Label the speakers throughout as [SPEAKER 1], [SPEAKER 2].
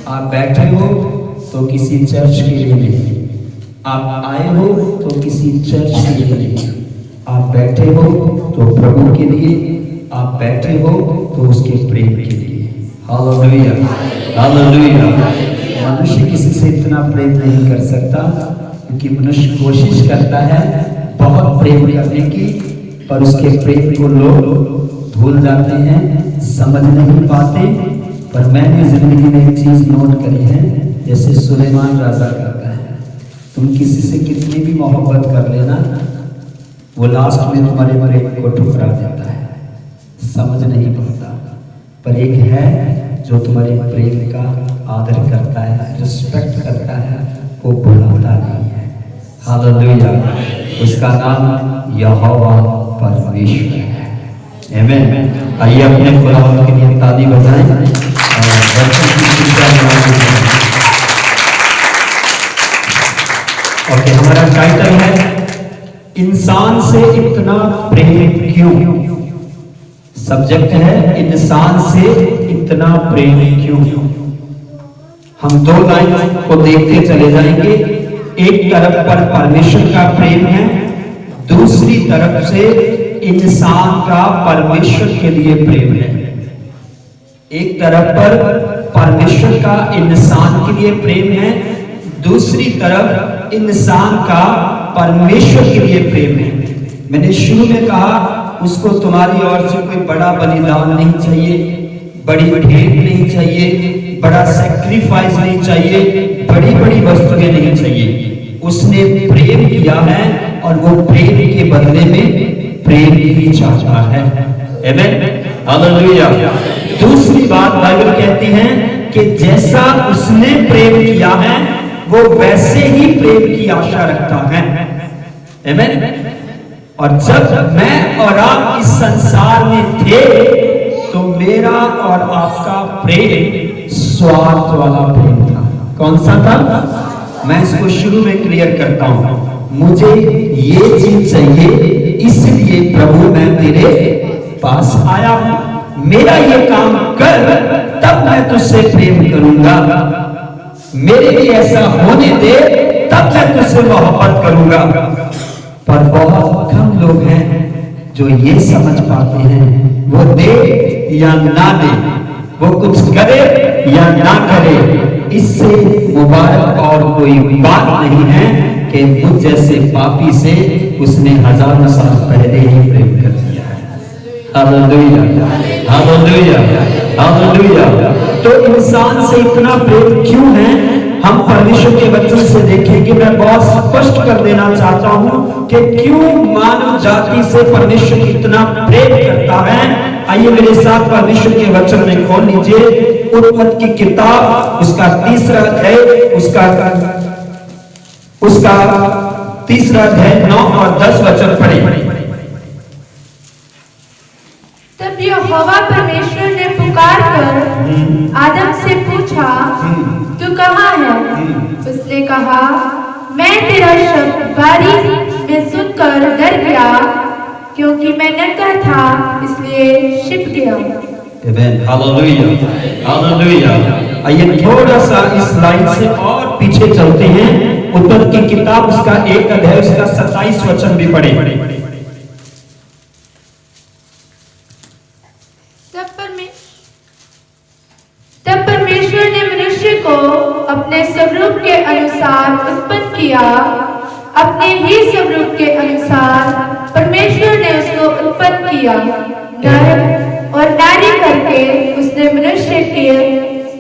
[SPEAKER 1] आप बैठे हो तो किसी चर्च के लिए नहीं, आप आए हो तो किसी चर्च के लिए नहीं, आप बैठे हो तो प्रभु के लिए, आप बैठे हो तो उसके प्रेम के लिए। Hallelujah, hallelujah. मनुष्य किसी से इतना प्रेम नहीं कर सकता, क्योंकि मनुष्य कोशिश करता है बहुत प्रेम करने की, पर उसके प्रेम को लोग भूल जाते हैं, समझ नहीं पाते। पर मैंने जिंदगी में एक चीज नोट करी है, जैसे सुलेमान राजा करता है, तुम किसी से कितनी भी मोहब्बत कर लेना, वो लास्ट में तुम्हारे प्रेम को ठुकरा देता है, समझ नहीं पाता। पर एक है जो तुम्हारे प्रेम का आदर करता है, रिस्पेक्ट करता है, वो भुलाता नहीं है। हालेलुया। उसका नाम यहोवा परमेश्वर है। आमीन। आइए अपने खुदावंद के लिए ताली बजाएं और वचन की शिक्षा करें। ओके, हमारा टाइटल है इंसान से इतना प्रेम क्यों। सब्जेक्ट है इंसान से इतना प्रेम क्यों। हम दो लाइन को देखते चले जाएंगे। एक तरफ पर परमेश्वर का प्रेम है, दूसरी तरफ से इंसान का परमेश्वर के लिए प्रेम है। एक तरफ पर परमेश्वर का इंसान के लिए प्रेम है, दूसरी तरफ इंसान का परमेश्वर के लिए प्रेम है। मैंने शुरू में कहा उसको तुम्हारी ओर से कोई बड़ा बलिदान नहीं चाहिए, बड़ी भेंट नहीं चाहिए, बड़ा सैक्रिफाइस नहीं चाहिए, बड़ी बड़ी वस्तुएं नहीं चाहिए। उसने प्रेम किया है और वो प्रेम के बदले में प्रेम ही चाहता है। आमीन, हालेलुया। दूसरी बात बाइबल कहती है कि जैसा उसने प्रेम किया है वो वैसे ही प्रेम की आशा रखता है। आमीन। और जब मैं और आप इस संसार में थे तो मेरा और आपका प्रेम स्वार्थ वाला प्रेम था। कौन सा था? मैं इसको शुरू में क्लियर करता हूं। मुझे ये चीज चाहिए, इसलिए प्रभु मैं तेरे पास आया हूं, मेरा ये काम कर, तब मैं तुझसे प्रेम करूंगा। मेरे लिए ऐसा होने दे, तब मैं तुझसे मोहब्बत करूंगा। पर बहुत कम लोग हैं जो ये समझ पाते हैं, वो दे या ना दे, वो कुछ करे या ना करे, इससे मुबारक और कोई बात नहीं है कि मुझ जैसे पापी से उसने हजारों साल पहले ही प्रेम कर दिया है। Hallelujah, hallelujah, hallelujah. तो इंसान से इतना प्रेम क्यों है, हम परमेश्वर के वचन से देखेंगे। मैं बहुत स्पष्ट कर देना चाहता हूं कि क्यों मानव जाति से परमेश्वर इतना प्रेम करता है। आइए मेरे साथ परमेश्वर के वचन में खोल लीजिए, उत्पत्ति की किताब, उसका तीसरा अध्याय, उसका तीसरा अध्याय 9 और 10 वचन पढ़े।
[SPEAKER 2] तब यहोवा परमेश्वर ने पुकार कर आदम से पूछा, तू कहाँ है? उसने कहा, मैं तेरा शब्द बारिश में सुनकर डर गया, क्योंकि मैं नंगा था इसलिए छिप गया।
[SPEAKER 1] आमीन, हालेलुया, हालेलुया। आइए थोड़ा सा इस लाइन से और पीछे चलते हैं। उत्पत्ति की किताब, उसका 1 अध्याय, उसका 27 वचन भी पढ़े।
[SPEAKER 2] तब परमेश्वर ने मनुष्य को अपने स्वरूप के अनुसार उत्पन्न किया, अपने ही स्वरूप के अनुसार परमेश्वर ने उसको उत्पन्न किया, नर और नारी करके उसने मनुष्य की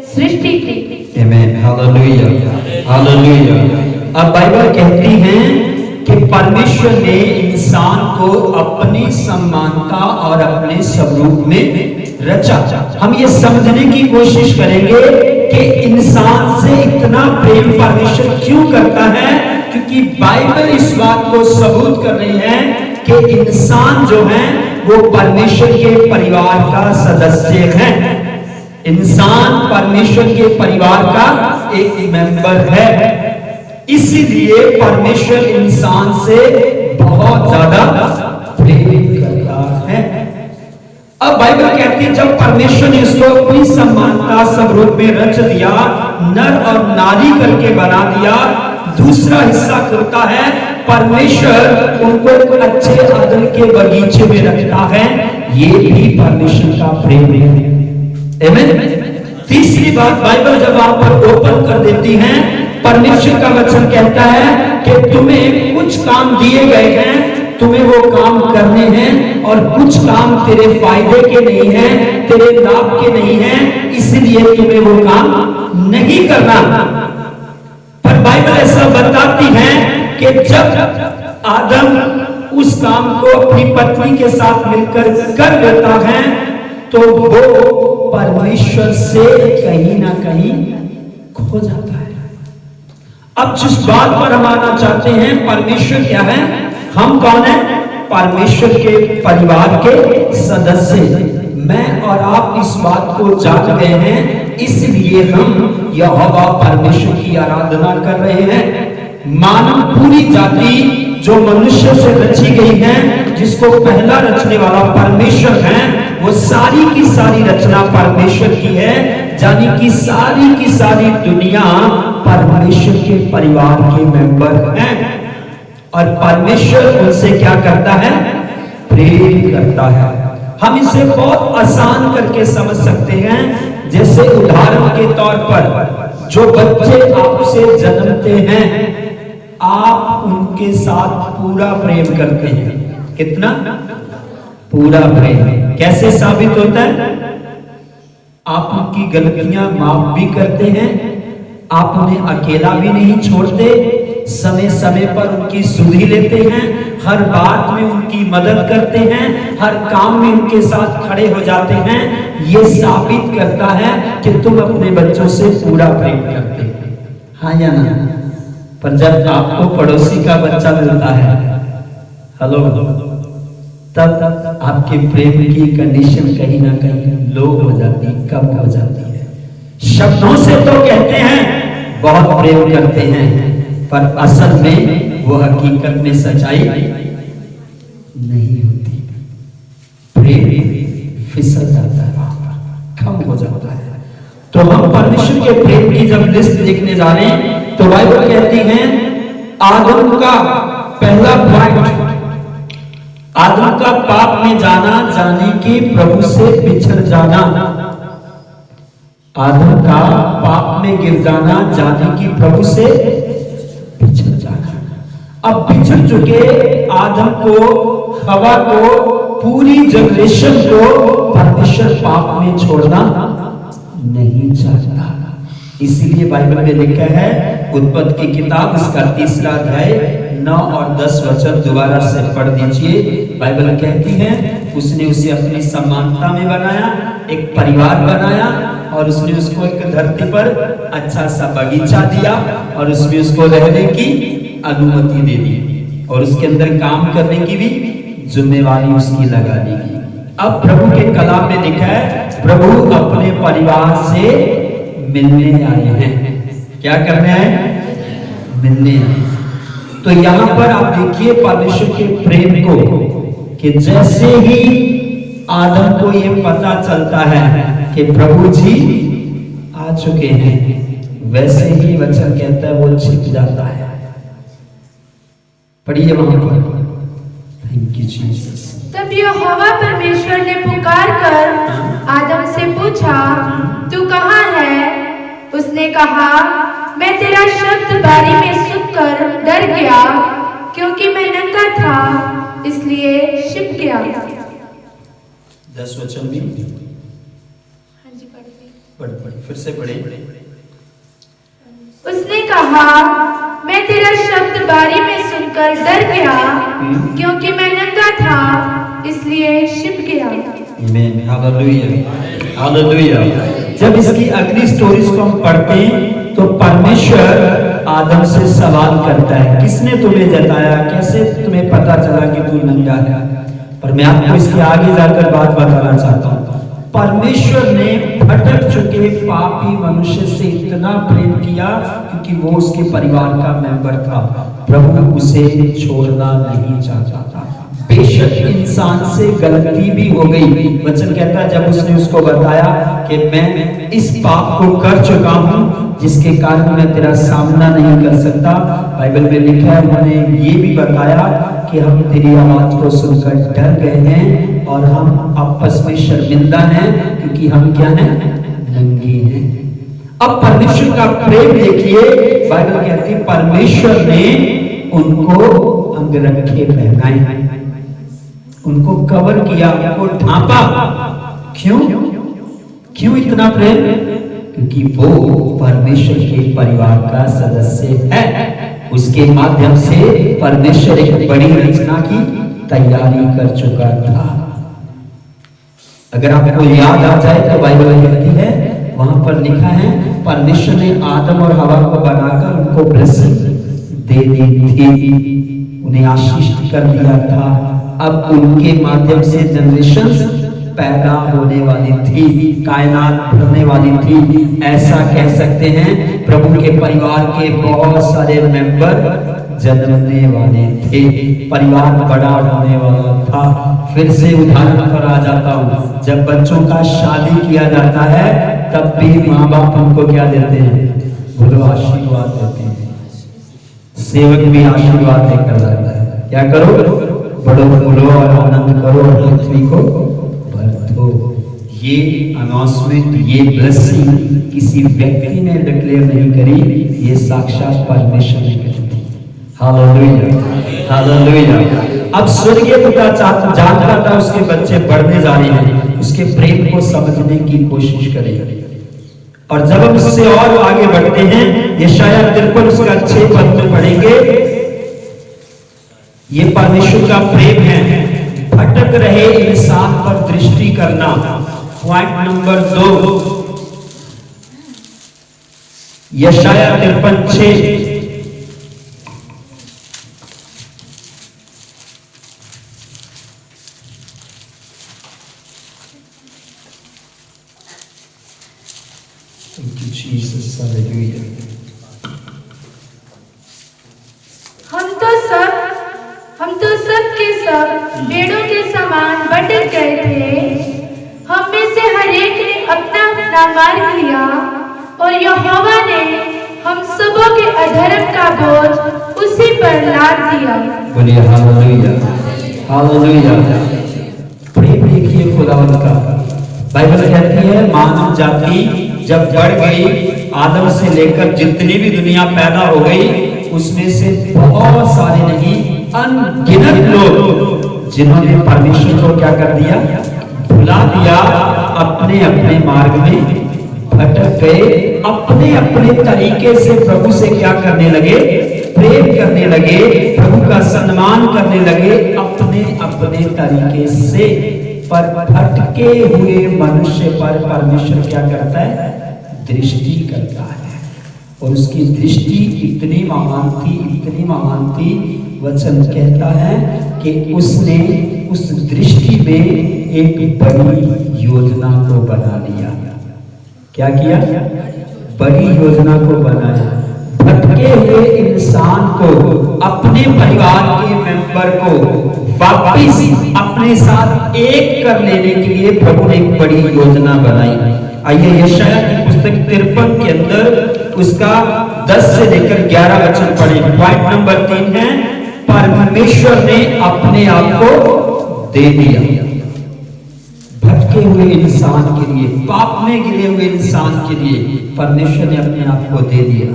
[SPEAKER 2] सृष्टि की।
[SPEAKER 1] आमीन, हालेलुया, हालेलुया। अब बाइबल कहती है कि परमेश्वर ने इंसान को अपनी समानता और अपने स्वरूप में रचा। हम ये समझने की कोशिश करेंगे कि इंसान से इतना प्रेम परमेश्वर क्यों करता है, क्योंकि बाइबल इस बात को सबूत कर रही है कि इंसान जो है वो परमेश्वर के परिवार का सदस्य है। इंसान परमेश्वर के परिवार का एक मेंबर है। इसीलिए परमेश्वर इंसान से बहुत ज्यादा प्रेम करता है। अब बाइबल कहती है जब परमेश्वर ने उसको अपनी समानता स्वरूप में रच दिया, नर और नारी करके बना दिया, दूसरा हिस्सा खुलता है, परमेश्वर उनको एक अच्छे अदन के बगीचे में रखता है। ये भी परमेश्वर का प्रेम है। आमीन। तीसरी बात बाइबल जब आप पर ओपन कर देती है, परमेश्वर का वचन कहता है कि तुम्हें कुछ काम दिए गए हैं, तुम्हें वो काम करने हैं, और कुछ काम तेरे फायदे के नहीं हैं, तेरे लाभ के नहीं हैं, इसलिए तुम्हें वो काम नहीं करना। पर बाइबल ऐसा बताती है कि जब आदम उस काम को अपनी पत्नी के साथ मिलकर कर लेता है, तो वो परमेश्वर से कहीं ना कहीं खो जाता है। अब जिस बात पर हम आना चाहते हैं, परमेश्वर क्या है, हम कौन है, परमेश्वर के परिवार के सदस्य। मैं और आप इस बात को जान गए हैं, इसलिए हम यहोवा परमेश्वर की आराधना कर रहे हैं। मानव पूरी जाति जो मनुष्य से रची गई है, जिसको पहला रचने वाला परमेश्वर है, वो सारी की सारी रचना परमेश्वर की है, यानी कि सारी की सारी दुनिया परमेश्वर के परिवार के मेंबर हैं। और परमेश्वर उनसे क्या करता है, प्रेम करता है। हम इसे बहुत आसान करके समझ सकते हैं, जैसे उदाहरण के तौर पर जो बच्चे आपसे जन्मते हैं, आप उनके साथ पूरा प्रेम करते हैं। कितना? पूरा प्रेम। कैसे साबित होता है? आप उनकी गलतियां माफ भी करते हैं, आप उन्हें अकेला भी नहीं छोड़ते, समय समय पर उनकी सुधि लेते हैं, हर बात में उनकी मदद करते हैं, हर काम में उनके साथ खड़े हो जाते हैं। ये साबित करता है कि तुम अपने बच्चों से पूरा प्रेम करते हैं, हाँ या ना? पर जब आपको पड़ोसी का बच्चा मिलता है, हेलो, तब आपके प्रेम की कंडीशन कहीं ना कहीं लो हो जाती, कम हो जाती है। शब्दों से तो कहते हैं बहुत प्रेम करते हैं, पर असल में वो हकीकत में सच्चाई नहीं होती। प्रेम फिसल जाता है, कम हो जाता है। तो हम परमेश्वर के प्रेम की जब लिस्ट देखने जा रहे हैं, तो बाइबल कहती है आदम का पहला पॉइंट, आदम का पाप में जाना, जाने की प्रभु से बिछड़ जाना। आदम का पाप में गिर जाना, जाने की प्रभु से बिछड़ जाना। अब बिछड़ चुके आदम को, हवा को, पूरी जनरेशन को परमेश्वर पाप में छोड़ना नहीं चाहता। इसीलिए बाइबल में लिखा है, उत्पत्ति की किताब इसका 3 अध्याय 9 और 10 वचन दोबारा से पढ़ दीजिए। बाइबल कहती है उसने उसे अपनी समानता में बनाया, एक परिवार बनाया, और उसने उसको एक धरती पर अच्छा सा बगीचा दिया, और उसमें उसको रहने की अनुमति दे दी, और उसके अंदर काम करने की भी जिम्मेवारी उसकी लगा दी गई। अब प्रभु के कलाम में लिखा है, प्रभु अपने परिवार से मिलने आए हैं। क्या करने आए? मिलने आए। तो यहां पर आप देखिए परमेश्वर के प्रेम को, कि जैसे ही आदम को ये पता चलता है कि प्रभु जी आ चुके हैं, वैसे ही वचन कहता है वो छिप जाता है। पढ़िए वहां पर, थैंक यू जीसस।
[SPEAKER 2] तब यहोवा परमेश्वर ने पुकार कर आदम से पूछा, तू कहाँ है? उसने कहा, मैं तेरा शब्द बारी में सुनकर डर गया, क्योंकि मैं नंगा था, इसलिए छिप गया।
[SPEAKER 1] 10 वचन भी पढ़, फिर से पढ़े।
[SPEAKER 2] उसने कहा, मैं तेरा शब्द बारी में सुनकर डर गया, क्योंकि मैं नंगा था, इसलिए छिप गया।
[SPEAKER 1] आमीन, हालेलुया, हालेलुया। जब इसकी अगली स्टोरीज को हम पढ़ते हैं, तो परमेश्वर आदम से सवाल करता है, किसने तुम्हें जताया, कैसे तुम्हें पता चला कि तू नंगा है? पर मैं आपको इसके आगे जाकर बात बताना चाहता हूँ। परमेश्वर ने भटक चुके पापी मनुष्य से इतना प्रेम किया, क्योंकि वो उसके परिवार का मेंबर था। प्रभु उसे छोड़ना नहीं चाहता था। बेशक इंसान से गलती भी हो गई। वचन कहता है जब उसने उसको बताया कि मैं इस पाप को कर चुका हूं जिसके कारण मैं तेरा सामना नहीं कर सकता, बाइबल में लिखा है उन्होंने ये भी बताया कि हम तेरी आवाज को सुनकर डर गए हैं और हम आपस में शर्मिंदा हैं क्योंकि हम क्या हैं, नंगे हैं। अब परमेश्वर का प्रेम देखिए, बाइबल कहती है परमेश्वर ने उनको अंगरखे पहनाए, उनको कवर किया, उनको ढांपा। क्यों क्यों इतना प्रेम? क्योंकि वो परमेश्वर के परिवार का सदस्य है। उसके माध्यम से परमेश्वर एक बड़ी रचना की तैयारी कर चुका था। अगर आपको याद आ जाए तो बाइबल कहती है, वहां पर लिखा है परमेश्वर ने आदम और हवा को बनाकर उनको ब्लेसिंग दे दी थी, उन्हें आशीष कर दिया था। अब उनके माध्यम से जनरेशन पैदा होने वाली थी, कायनात भरने वाली थी। ऐसा कह सकते हैं प्रभु के परिवार के बहुत सारे मेंबर जन्मने वाले थे, परिवार बड़ा होने वाला था। फिर से उदाहरण पर आ जाता हूं, जब बच्चों का शादी किया जाता है तब भी माँ बाप उनको क्या देते हैं, बोलो आशीर्वाद देते हैं। सेवक भी आशीर्वाद देकर जाता है, क्या करो, बड़ो फूलो और आनंद करो और पृथ्वी को भर दो। ये अनाउंसमेंट, ये ब्लेसिंग किसी व्यक्ति ने डिक्लेयर नहीं करी, ये साक्षात परमेश्वर ने करी। Hallelujah, hallelujah. अब स्वर्गीय पिता जानता था उसके बच्चे बढ़ने जा रहे हैं, उसके प्रेम को समझने की कोशिश करें। और जब हम उससे और आगे बढ़ते हैं, यशाया 53 उसका 6 पद में पढ़ेंगे, ये परमेश्वर का प्रेम है। भटक रहे इंसान पर दृष्टि करना, पॉइंट नंबर 2, यशाया 53:6।
[SPEAKER 2] हम तो सब के सब भेड़ों के समान भटक गए थे। हम में से हर एक ने अपना अपना मार्ग लिया और यहोवा ने हम सबों के अधर्म का बोझ उसी पर लाद दिया।
[SPEAKER 1] बोलिए हालेलुया, हालेलुया। प्रेम देखिए खुदावंद का। बाइबल कहती है मानव जाति जब बढ़ गई, आदम से लेकर जितनी भी दुनिया पैदा हो गई, उसमें से बहुत सारे नहीं, अनगिनत लोग जिन्होंने परमेश्वर को क्या कर दिया, भुला दिया, अपने अपने मार्ग में भटक गए, अपने अपने तरीके से प्रभु से क्या करने लगे, प्रेम करने लगे, प्रभु का सम्मान करने लगे अपने अपने तरीके से। पर भटके हुए मनुष्य पर परमेश्वर क्या करता है, दृष्टि करता है। और उसकी दृष्टि इतनी महान थी, इतनी महान थी, वचन कहता है कि उसने उस दृष्टि में एक बड़ी योजना को बना लिया। क्या किया, बड़ी योजना को बनाया। भटके हुए इंसान को, अपने परिवार के मेंबर को वापिस अपने साथ एक कर लेने के लिए प्रभु ने एक बड़ी योजना बनाई। आइए यशाया की पुस्तक 53 के अंदर उसका 10 से लेकर 11 वचन पढ़े। पॉइंट नंबर 3 है, परमेश्वर ने अपने आप को दे दिया। भटके हुए इंसान के लिए, पाप में गिरे हुए इंसान के लिए परमेश्वर ने अपने आप को दे दिया।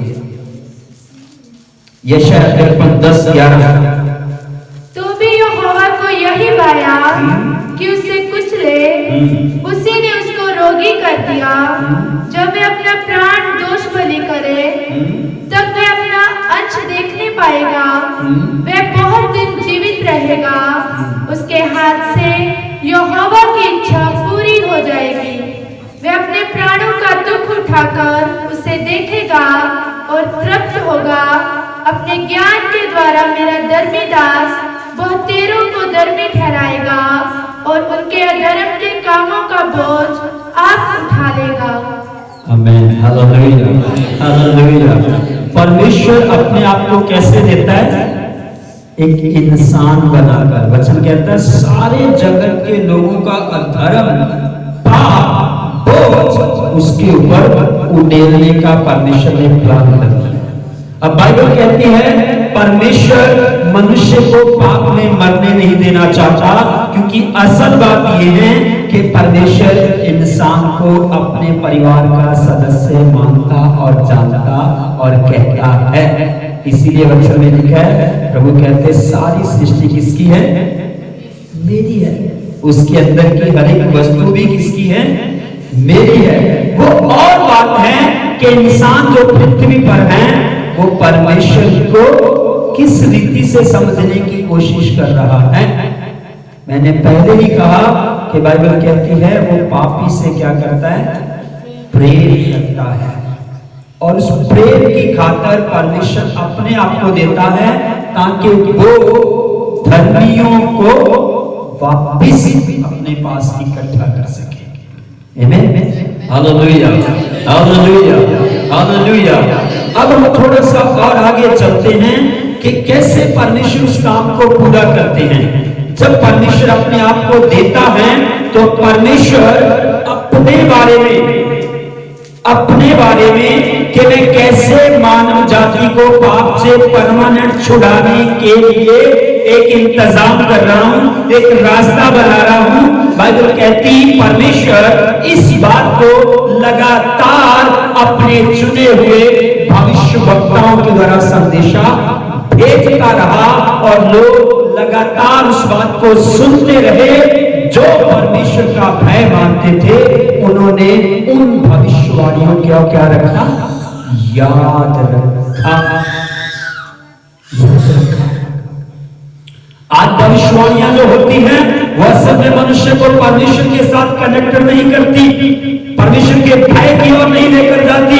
[SPEAKER 1] यशाया 53 10 11।
[SPEAKER 2] तो भी यहोवा को यही भाया कि उसे कुचले, उसी ने उसको रोगी कर दिया। जब वे अपना प्राण दोष बलि करे, तब वे अपना अंश देखने पाएगा। वह बहुत दिन जीवित रहेगा, उसके हाथ से यहोवा की इच्छा पूरी हो जाएगी। वह अपने प्राणों का दुख उठाकर उसे देखेगा और तृप्त होगा। अपने ज्ञान के द्वारा मेरा धर्मी दास बहुतेरों को धर्मी ठहराएगा और उनके अधर्म के कामों का बोझ आप उठा लेगा।
[SPEAKER 1] आमीन, हालेलुया, हालेलुया। परमेश्वर अपने आप को कैसे देता है, एक इंसान बनाकर, वचन कहता है सारे जगत के लोगों का अधर्म पाप बोझ उसके ऊपर उड़ेलने का परमेश्वर ने प्लान कर दिया। अब बाइबल कहती है परमेश्वर मनुष्य को पाप में मरने नहीं देना चाहता, क्योंकि असल बात यह है कि परमेश्वर इंसान को अपने परिवार का सदस्य मानता और जानता और कहता है। इसीलिए वचन में लिखा है, प्रभु कहते सारी सृष्टि किसकी है? मेरी है। उसके अंदर की हर एक वस्तु भी किसकी है? मेरी है। वो और बात है कि इंसान जो पृथ्वी पर है वो परमेश्वर को किस रीति से समझने की कोशिश कर रहा है। मैंने पहले ही कहा कि बाइबल कहती है वो पापी से क्या करता है? प्रेम करता है, और उस प्रेम की खातिर परमेश्वर अपने आप को देता है ताकि वो धर्मियों को वापिस अपने पास इकट्ठा कर सके। आमीन, हालेलुया, हालेलुया, हालेलुया। अब हम थोड़ा सा और आगे चलते हैं कि कैसे परमेश्वर उस काम को पूरा करते हैं। जब परमेश्वर अपने आप को देता है तो परमेश्वर अपने बारे में कि मैं कैसे मानव जाति को पाप से परमानेंट छुड़ाने के लिए एक इंतजाम कर रहा हूं, एक रास्ता बना रहा हूं। बाइबल कहती परमेश्वर इस बात को लगातार अपने चुने हुए भविष्य वक्ताओं के द्वारा संदेशा भेजता रहा, और लोग लगातार उस बात को सुनते रहे। जो परमेश्वर का भय मानते थे उन्होंने उन भविष्यवाणियों को क्या रखा? याद रखा। आज भविष्यवाणियां जो होती हैं वह असल में मनुष्य को परमेश्वर के साथ कनेक्ट नहीं करती, परमेश्वर के भय की ओर नहीं लेकर जाती,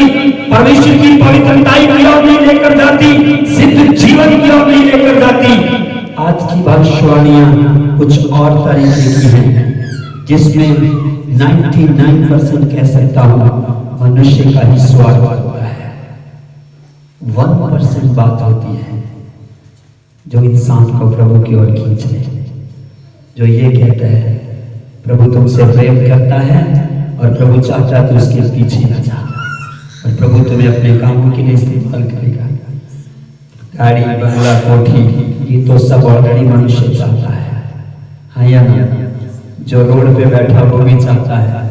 [SPEAKER 1] परमेश्वर की पवित्रताई की ओर नहीं लेकर जाती, सिद्ध जीवन की ओर नहीं लेकर जाती। आज की भविष्यवाणियां कुछ और तरीके की हैं, जिसमें 99% कह सकता हूं मनुष्य का ही स्वार्थ होता है। 1% बात होती है जो इंसान को प्रभु की ओर खींच ले, जो ये कहता है प्रभु तुमसे प्रेम करता है और प्रभु चाहता है तो उसके पीछे न जा, और प्रभु तुम्हें अपने कामों के लिए इस्तेमाल करेगा। गाड़ी, बंगला, कोठी, ये तो सब ऑलरेडी मनुष्य चाहता है, हाँ या ना? जो रोड पे बैठा वो भी चाहता है,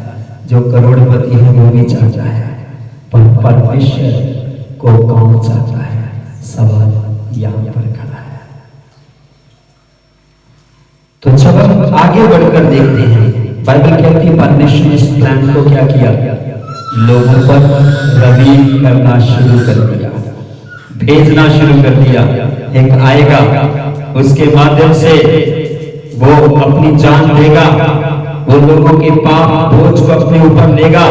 [SPEAKER 1] जो करोड़पति है वो भी चाहता है, पर परमेश्वर को कौन चाहता है? सवाल यहां पर खड़ा है। तो जब हम आगे बढ़कर देखते हैं, बाइबल कहती है परमेश्वर ने इस प्लान को क्या किया? लोगों पर रबी करना शुरू कर दिया, भेजना शुरू कर दिया। एक आएगा, उसके माध्यम से वो अपनी जान देगा, वो लोगों के पाप बोझ को अपने ऊपर लेगा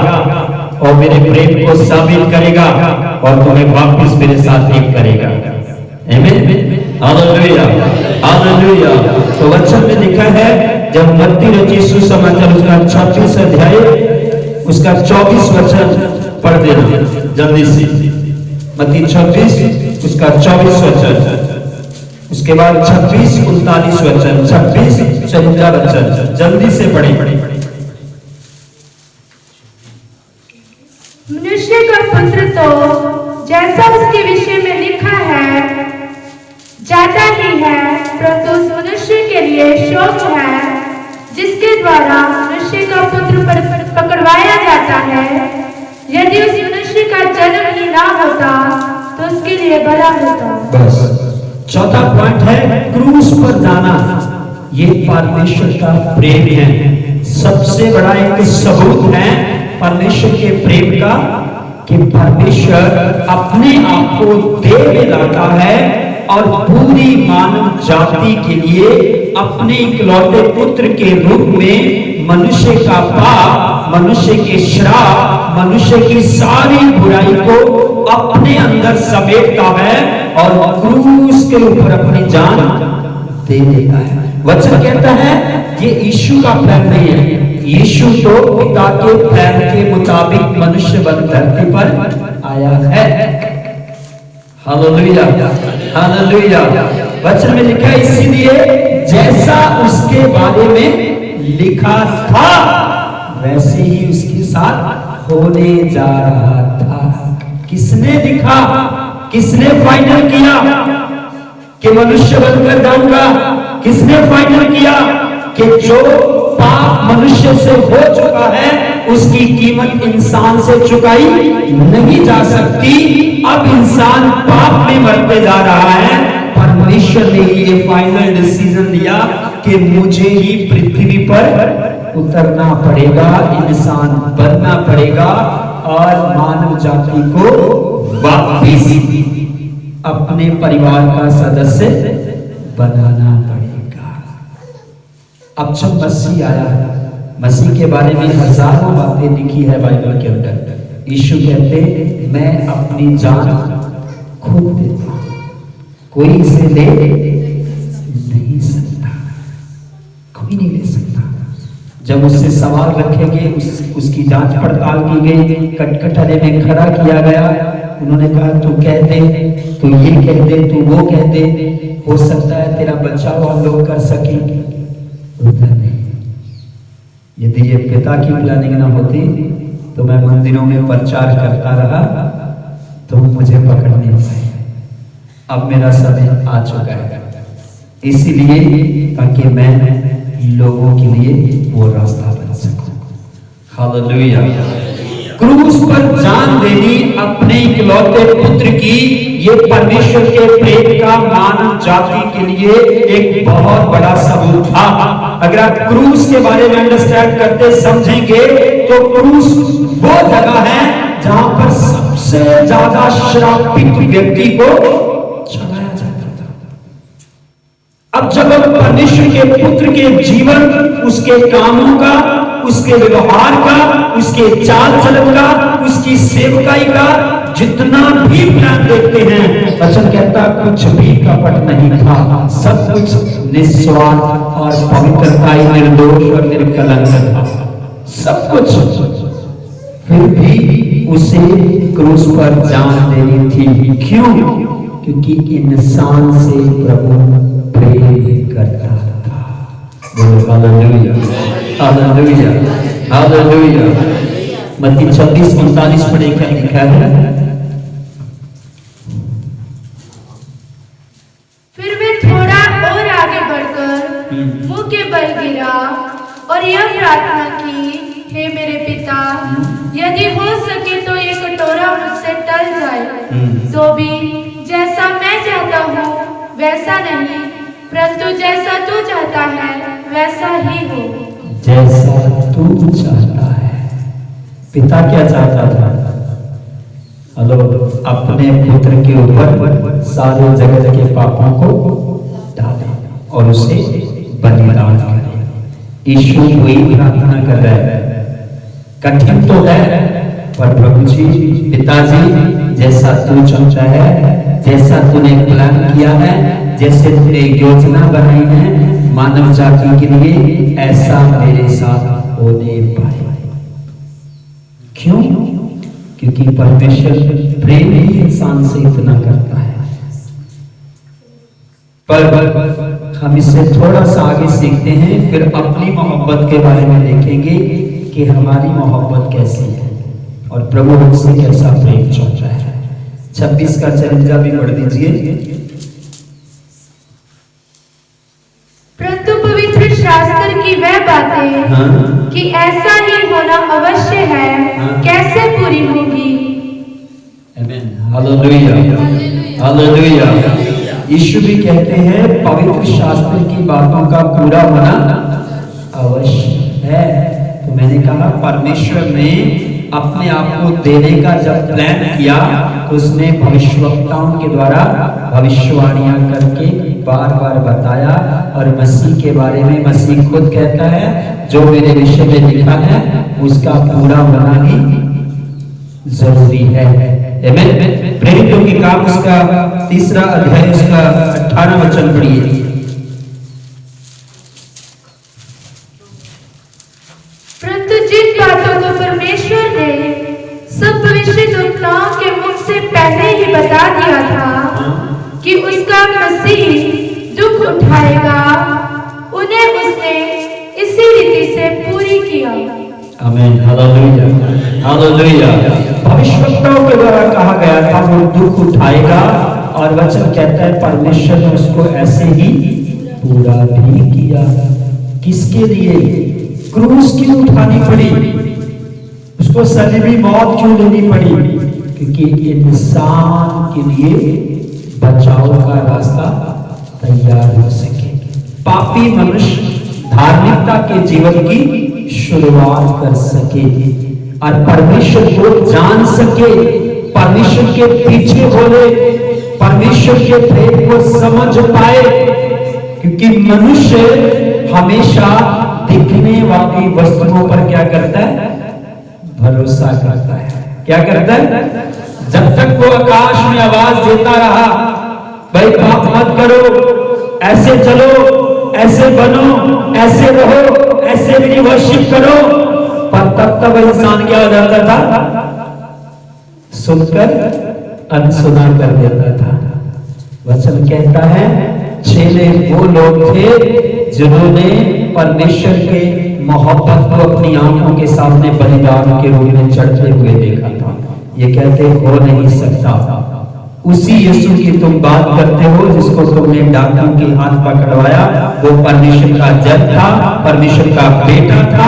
[SPEAKER 1] और मेरे प्रेम को साबित करेगा और तुम्हें वापस मेरे साथ एक करेगा। आमीन, हालेलुया, हालेलुया। तो वचन में लिखा है, जब मत्ती रचित सुसमाचार उसका 26 अध्याय उसका 24 वचन पढ़ देना जल्दी से। मत्ती 26 उसका 24 वचन, उसके बाद 26 39 वचन, 26 54 वचन, जल्दी से पढ़े।
[SPEAKER 2] मनुष्य का पुत्र तो जैसा उसके विषय में लिखा है जाता ही है, परंतु उस मनुष्य के लिए शोक है जिसके द्वारा मनुष्य का पुत्र पकड़वाया जाता है। यदि उस मनुष्य का जन्म ही ना होता तो उसके लिए भला होता।
[SPEAKER 1] बस चौथा पॉइंट है क्रूस पर जाना। ये परमेश्वर का प्रेम है। सबसे बड़ा एक सबूत है परमेश्वर के प्रेम का कि परमेश्वर अपने आप को दे लाता है और पूरी मानव जाति के लिए अपने इकलौते पुत्र के रूप में मनुष्य का पाप, मनुष्य के श्राप, मनुष्य की सारी बुराई को अपने अंदर समेटता है और क्रूस के ऊपर अपनी जान दे देता है। वचन कहता है ये यीशु का प्लान नहीं है, यीशु तो पिता के प्लान के मुताबिक मनुष्य बन धरती पर आया है। Hallelujah, hallelujah. वचन में लिखा है, इसीलिए जैसा उसके बारे में लिखा था वैसे ही उसके साथ होने जा रहा था। किसने लिखा, किसने फाइनल किया कि मनुष्य बनकर जाऊंगा? किसने फाइनल किया कि जो पाप मनुष्य से हो चुका है उसकी कीमत इंसान से चुकाई नहीं जा सकती। अब इंसान पाप में मरते जा रहा है। परमेश्वर ने ये फाइनल डिसीजन लिया कि मुझे ही पृथ्वी पर उतरना पड़ेगा, इंसान बनना पड़ेगा और मानव जाति को वापिस अपने परिवार का सदस्य बनाना पड़ेगा। अब जब मसीह आया, मसीह के बारे में हजारों बातें लिखी है बाइबल के अंदर। यीशु कहते, मैं अपनी जान खुद देता हूं, कोई इसे ले नहीं सकता, कोई नहीं ले सकता। जब उससे सवाल रखेंगे, उसकी जांच पड़ताल की गई, कटकटारे में खड़ा किया गया। उन्होंने कहा, तू कह दे, तू ये कह दे, तू वो कह दे, हो सकता है तेरा बचाव हम लोग कर सके। नहीं, यदि ये पिता की प्लानिंग ना होती तो मैं मंदिरों में प्रचार करता रहा तो मुझे पकड़ने पाए। अब मेरा समय आ चुका है, इसीलिए ताकि मैं लोगों के लिए वो रास्ता बन सकूं। हालेलुया। क्रूस पर जान देनी अपने इकलौते पुत्र की, ये परमेश्वर के प्रेम का मानव जाति के लिए एक बहुत बड़ा सबूत था। अगर आप क्रूस के बारे में अंडरस्टैंड करते समझेंगे तो क्रूस वो जगह है जहां पर सबसे ज्यादा श्रापित व्यक्ति को चढ़ाया जाता था। अब जब हम परमेश्वर के पुत्र के जीवन, उसके कामों का, उसके व्यवहार का, उसके चाल चलन का, उसकी सेवकाई का जितना भी प्लान देखते हैं, वचन कहता कुछ भी कपट नहीं था, सब कुछ निस्वार्थ और पवित्रता, निर्दोष और निर्कलंक था, सब कुछ। फिर भी उसे क्रूस पर जान देनी थी। क्यों? क्योंकि इंसान से प्रभु प्रेम करता था। बोलो हालेलुया, हालेलुया, हालेलुया। मत्ती 26:39 पढ़े, क्या लिखा है?
[SPEAKER 2] फिर वे थोड़ा और आगे बढ़कर मुंह के बल गिरा और यह प्रार्थना की, हे मेरे पिता, यदि हो सके तो ये कटोरा मुझसे टल जाए, तो भी जैसा मैं चाहता हूँ वैसा नहीं, परंतु जैसा तू चाहता है वैसा ही हो।
[SPEAKER 1] जैसा तू चाहता है। पिता क्या चाहता था? हेलो, अपने पुत्र के ऊपर सारे जगत के पापों को डाले और उसे बलिदान करे। यीशु वही प्रार्थना कर रहा है। कठिन तो है, पर प्रभु जी, पिताजी, जैसा तू चाहता है, जैसा तूने प्लान किया है, जैसे तूने योजना बनाई है मानव जाति के लिए, ऐसा मेरे साथ होने पाए। क्यों? क्योंकि परमेश्वर प्रेम ही इंसान से इतना करता है। पर हम इससे थोड़ा सा आगे सीखते हैं, फिर अपनी मोहब्बत के बारे में देखेंगे कि हमारी मोहब्बत कैसी है और प्रभु हमसे कैसा प्रेम चाहता है। 26 का चरित्र भी पढ़ दीजिए।
[SPEAKER 2] परंतु पवित्र शास्त्र की वह बातें कि ऐसा ही होना अवश्य है, कैसे पूरी होगी?
[SPEAKER 1] आमीन, हालेलुया, हालेलुया। यीशु भी कहते हैं पवित्र शास्त्र की बातों का पूरा होना अवश्य है। तो मैंने कहा परमेश्वर ने अपने आप को देने का जब प्लान किया तो उसने भविष्यवक्ताओं के द्वारा भविष्यवाणियां करके बार बार बताया, और मसीह के बारे में मसीह खुद कहता है जो मेरे विषय में लिखा है उसका पूरा होना ही जरूरी है। आमीन। प्रेरितों के काम उसका 3 अध्याय उसका 18 वचन पढ़िए।
[SPEAKER 2] परंतु जिन बातों को परमेश्वर ने सब भविष्यद्वक्ताओं के मुख से पहले ही बता दिया था कि उसका मसीह दुख उठाएगा उन्हें उसने इसी रीति से पूरी किया।
[SPEAKER 1] आमीन, हालेलुया, हालेलुया। भविष्यवक्ताओं के द्वारा कहा गया था वो दुख उठाएगा, और वचन कहता है परमेश्वर ने उसको ऐसे ही पूरा भी किया। किसके लिए? क्रूस क्यों उठानी पड़ी? उसको सलीबी मौत क्यों लेनी पड़ी? क्योंकि इंसान के लिए बचाव का रास्ता तैयार हो सके, पापी मनुष्य धार्मिकता के जीवन की शुरुआत कर सके, और परमेश्वर को जान सके, परमेश्वर के पीछे बोले, परमेश्वर के प्रेम को समझ पाए। क्योंकि मनुष्य हमेशा दिखने वाली वस्तुओं पर क्या करता है? भरोसा करता है। क्या करता है? जब तक वो आकाश में आवाज देता रहा, भाई पाप मत करो, ऐसे चलो, ऐसे बनो, ऐसे रहो, ऐसे मेरी वर्शिप करो, पर तब इंसान क्या हो जाता था? सुनकर अनसुना कर देता था। वचन कहता है चेले वो लोग थे जिन्होंने परमेश्वर के मोहब्बत को अपनी आंखों के सामने बलिदान के रूप में चढ़ते हुए देखा था। ये कहते हो नहीं सकता। उसी यीशु की तुम बात करते हो जिसको तुमने डाकू के हाथ पकड़वाया, वो परमेश्वर का जन था, परमेश्वर का बेटा था।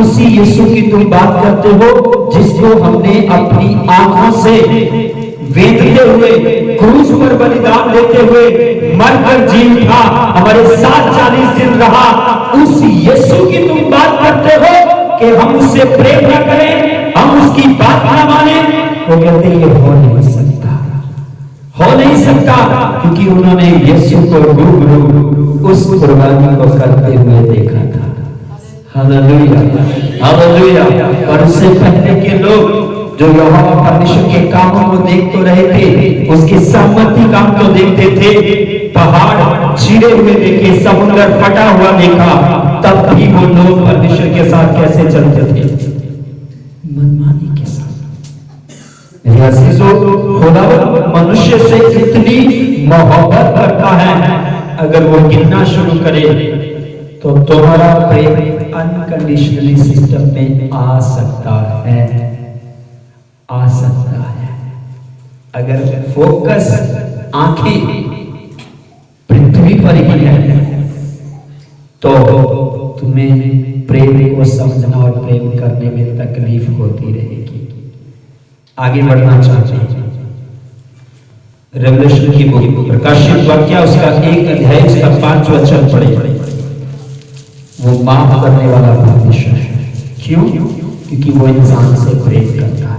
[SPEAKER 1] उसी यीशु की तुम बात करते हो जिसको हमने अपनी आंखों से वेदते हुए, क्रूस पर बलिदान देते हुए मरकर जी उठा, हमारे साथ 40 दिन रहा। उस यीशु की तुम बात करते हो कि हम उससे प्रेम न करें, हम उसकी बात न माने। वो कहते ये हो नहीं सकता, हो नहीं सकता, क्योंकि उन्होंने यीशु को रूबरू उस कुर्बानी को करते हुए देखा था। Hallelujah, hallelujah. और उससे पहले के लोग जो यहोवा परमेश्वर के कामों को देख तो रहे थे, उसके सामर्थ्य काम तो देखते थे, पहाड़ चीरे हुए देखे, समुद्र फटा हुआ देखा, तब भी वो लोग परमेश्वर के साथ कैसे चलते थे? मनमानी के साथ। खुदावंद मनुष्य से इतनी मोहब्बत करता है, अगर वो गिनना शुरू करे तो तुम्हारा प्रेम अनकंडीशनली सिस्टम में आ सकता है, आ सकता है। अगर फोकस आंखें पृथ्वी पर ही है तो तुम्हें प्रेम को समझना और प्रेम करने में तकलीफ होती रहेगी। आगे बढ़ना चाहते हैं। रेवलेशन की बुक प्रकाशित वाक्य उसका 1 अध्याय उसका 5 वचन पढ़े। वो माफ करने वाला परमेश्वर है। क्यों? क्योंकि वो इंसान से प्रेम करता है।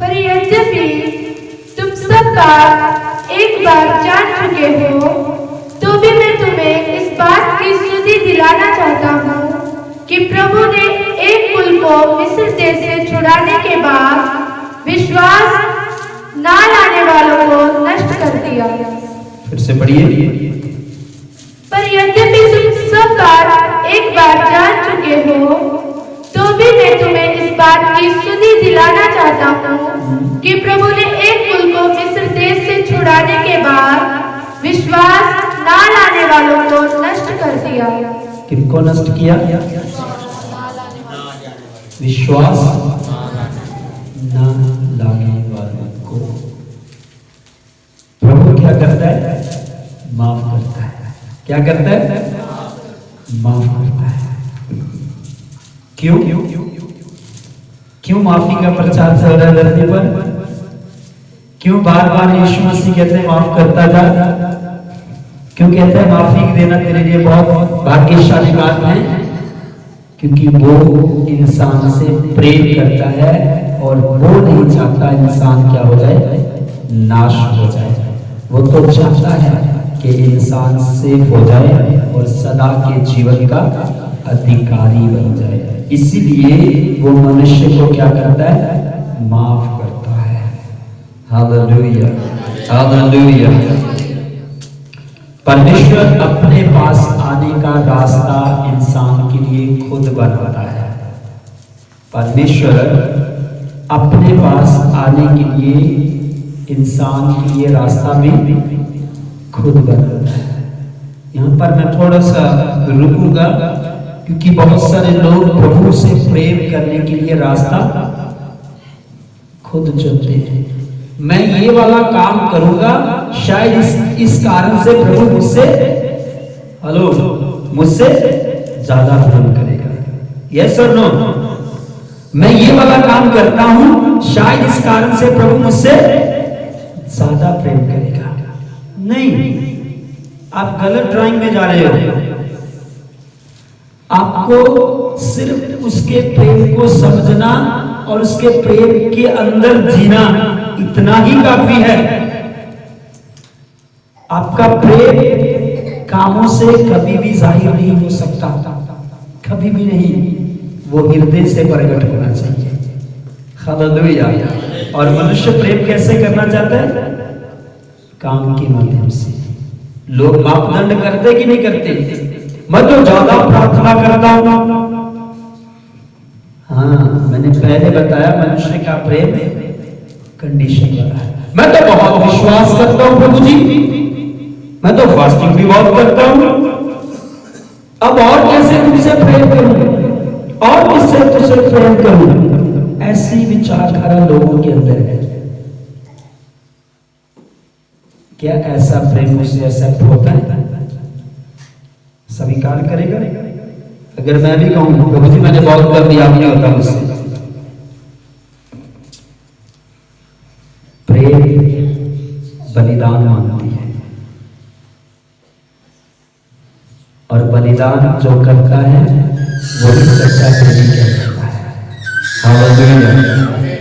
[SPEAKER 2] पर यद्यपि तुम सब बात एक बार जान चुके हो, तो भी मैं तुम्हें इस बात की सुधि दिलाना चाहता हूँ कि प्रभु ने एक कुल को मिस्र देश से छुड़ाने के बाद विश्वास ना लाने वालों को नष्ट कर दिया।
[SPEAKER 1] फिर से पढ़िए।
[SPEAKER 2] पर यद्यपि तुम सब बात एक बार जान चुके हो, तो भी मैं तुम्हें इस बात की सुधि दिलाना चाहता हूँ कि प्रभु ने एक कुल को मिस्र देश से छुड़ाने के बाद विश्वास ना लाने वालों को नष्ट कर दिया।
[SPEAKER 1] किनको नष्ट किया? विश्वास ना लाने वालों को। प्रभु क्या करता है? माफ करता है। क्या करता है? माफ करता है। क्यों? क्यों माफी का प्रचार चल रहा है धरती पर? क्यों बार बार यीशु मसीह कहते हैं माफ करता जा? क्यों कहते हैं माफी देना तेरे लिए बहुत भाग्यशाली बात है? क्योंकि वो इंसान से प्रेम करता है और वो नहीं चाहता इंसान क्या हो जाए? नाश हो जाए। वो तो चाहता है कि इंसान सेफ हो जाए और सदा के जीवन का अधिकारी बन जाए। इसीलिए वो मनुष्य को क्या करता है? माफ करता है। Hallelujah, hallelujah. परमेश्वर अपने पास आने का रास्ता इंसान के लिए खुद बनाता है। परमेश्वर अपने पास आने के लिए इंसान की ये रास्ता भी खुद बदलता है। यहाँ पर मैं थोड़ा सा रुकूंगा, क्योंकि बहुत सारे लोग प्रभु से प्रेम करने के लिए रास्ता खुद चुनते हैं। मैं ये वाला काम करूंगा, शायद इस कारण से प्रभु मुझसे ज्यादा प्रेम करेगा। यस और नो? मैं ये वाला काम करता हूं, शायद इस कारण से प्रभु मुझसे ज्यादा प्रेम करेगा। नहीं, आप गलत ड्राइंग में जा रहे हो। आपको सिर्फ उसके प्रेम को समझना और उसके प्रेम के अंदर जीना, इतना ही काफी है। आपका प्रेम कामों से कभी भी जाहिर नहीं हो सकता, कभी भी नहीं। वो हृदय से प्रकट होना चाहिए। हालेलुया। और मनुष्य प्रेम कैसे करना चाहता है? काम के माध्यम से। लोग मापदंड करते कि नहीं करते? मैं तो ज्यादा प्रार्थना करता हूं। हाँ, मैंने पहले बताया मनुष्य का प्रेम कंडीशन वाला है। मैं तो बहुत विश्वास करता हूं प्रभु जी, मैं तो फास्टिंग भी बहुत करता हूं। अब और कैसे तुझसे प्रेम करूं, और किससे तुझसे प्रेम करूं? ऐसी विचारधारा लोगों के अंदर है। क्या ऐसा प्रेम मुझसे एक्सेप्ट होता है? स्वीकार करेगा? अगर मैं भी कहूं प्रभु जी मैंने बहुत कर दिया, नहीं होता मुझसे। प्रेम बलिदान मांगती है, और बलिदान जो करता है वही सच्चा प्रेमी कहलाता है। हालेलुया।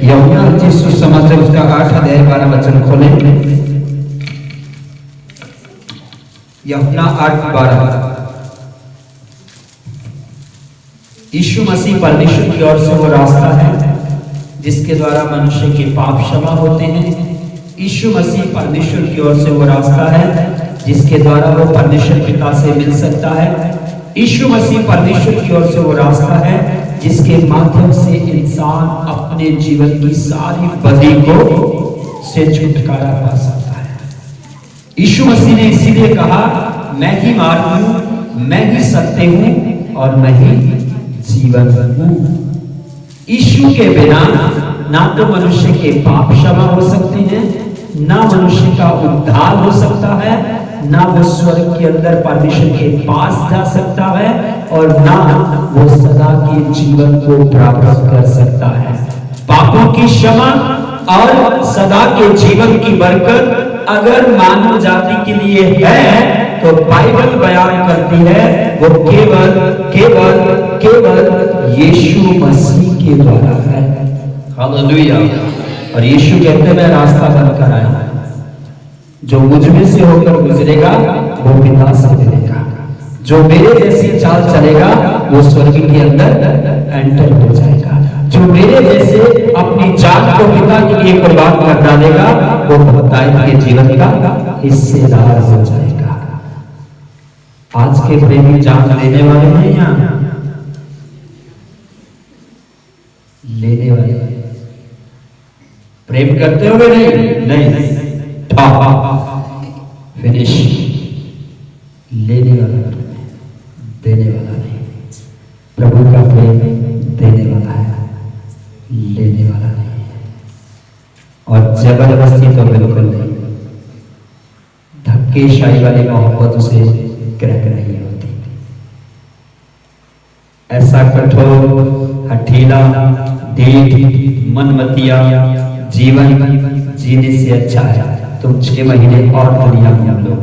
[SPEAKER 1] यूहन्ना रचित सुसमाचार उसका 8 अध्याय 12 वचन खोलें। यूहन्ना 8:12। यीशु मसीह परमेश्वर की ओर से वो रास्ता है जिसके द्वारा मनुष्य के पाप क्षमा होते हैं। यीशु मसीह परमेश्वर की ओर से वो रास्ता है जिसके द्वारा वो परमेश्वर पिता से मिल सकता है। यीशु मसीह परमेश्वर की ओर से वो रास्ता है जिसके माध्यम से इंसान अपने जीवन की सारी बदी को से छुटकारा पा सकता है। यीशु मसीह ने इसीलिए कहा, मैं ही मार्ग हूं, मैं ही सत्य हूं और मैं ही जीवन हूं। यीशु के बिना ना तो मनुष्य के पाप क्षमा हो सकते हैं, ना मनुष्य का उद्धार हो सकता है, ना वो स्वर्ग के अंदर परमेश्वर के पास जा सकता है, और ना वो सदा के जीवन को प्राप्त कर सकता है। पापों की क्षमा और सदा के जीवन की बरकत अगर मानव जाति के लिए है तो बाइबल बयान करती है वो केवल केवल केवल यीशु मसीह के द्वारा है। हालेलुया। और यीशु कहते हैं मैं रास्ता बनकर आया हूं, जो मुझ में से होकर गुजरेगा वो पिता से मिलेगा, जो मेरे जैसी चाल चलेगा वो स्वर्ग के अंदर एंटर हो जाएगा, जो मेरे जैसे अपनी जान को पिता के लिए कुर्बान कर डालेगा वो भक्तायन के जीवन का हिस्सेदार हो जाएगा। आज के प्रेमी जान लेने वाले हैं या लेने वाले? प्रेम करते हो नहीं? नहीं। फिनिश। लेने वाला प्रेम, देने वाला नहीं। प्रभु का प्रेम देने वाला है, लेने वाला नहीं। और जबरदस्ती तो बिल्कुल नहीं। धक्केशाही वाली मोहब्बत उसे ग्रहण नहीं होती। ऐसा कठोर हठीला ढीठ मनमतिया जीवन जीने से अच्छा है तुम 6 महीने और दुनिया में लो।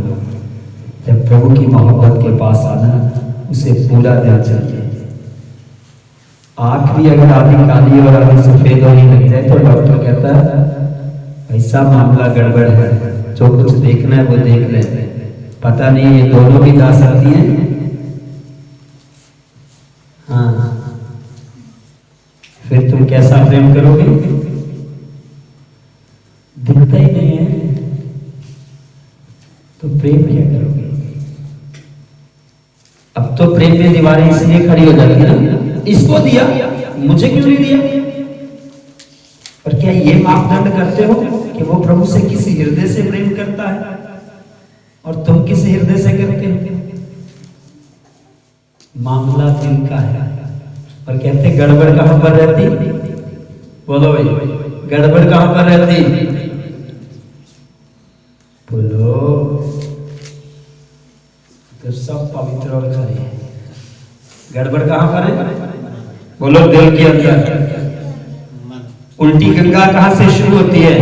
[SPEAKER 1] जब प्रभु की मोहब्बत के पास आना उसे पूरा दिल चाहिए। आंख भी अगर आधी काली और आधी सफेद होने लग जाए तो डॉक्टर कहता है ऐसा मामला गड़बड़ है, जो कुछ देखना है वो देख ले। पता नहीं ये दोनों भी जा सकती हैं। हाँ, फिर तुम कैसा प्रेम करोगे? दिखता ही नहीं है तो प्रेम क्या करोगे? अब तो प्रेम में दीवारें इसलिए खड़ी हो जाती है ना, इसको दिया मुझे क्यों नहीं दिया? और क्या ये मापदंड करते हो कि कि वो प्रभु से किस हृदय से प्रेम करता है और तुम किस हृदय से करते हो। मामला दिल का है। और कहते गड़बड़ कहां पर रहती, बोलो भाई, गड़बड़ कहां पर रहती, बोलो। तो सब पवित्र और खरे, गड़बड़ कहां पर है, बोलो, दिल के अंदर। उल्टी गंगा कहां से शुरू होती है,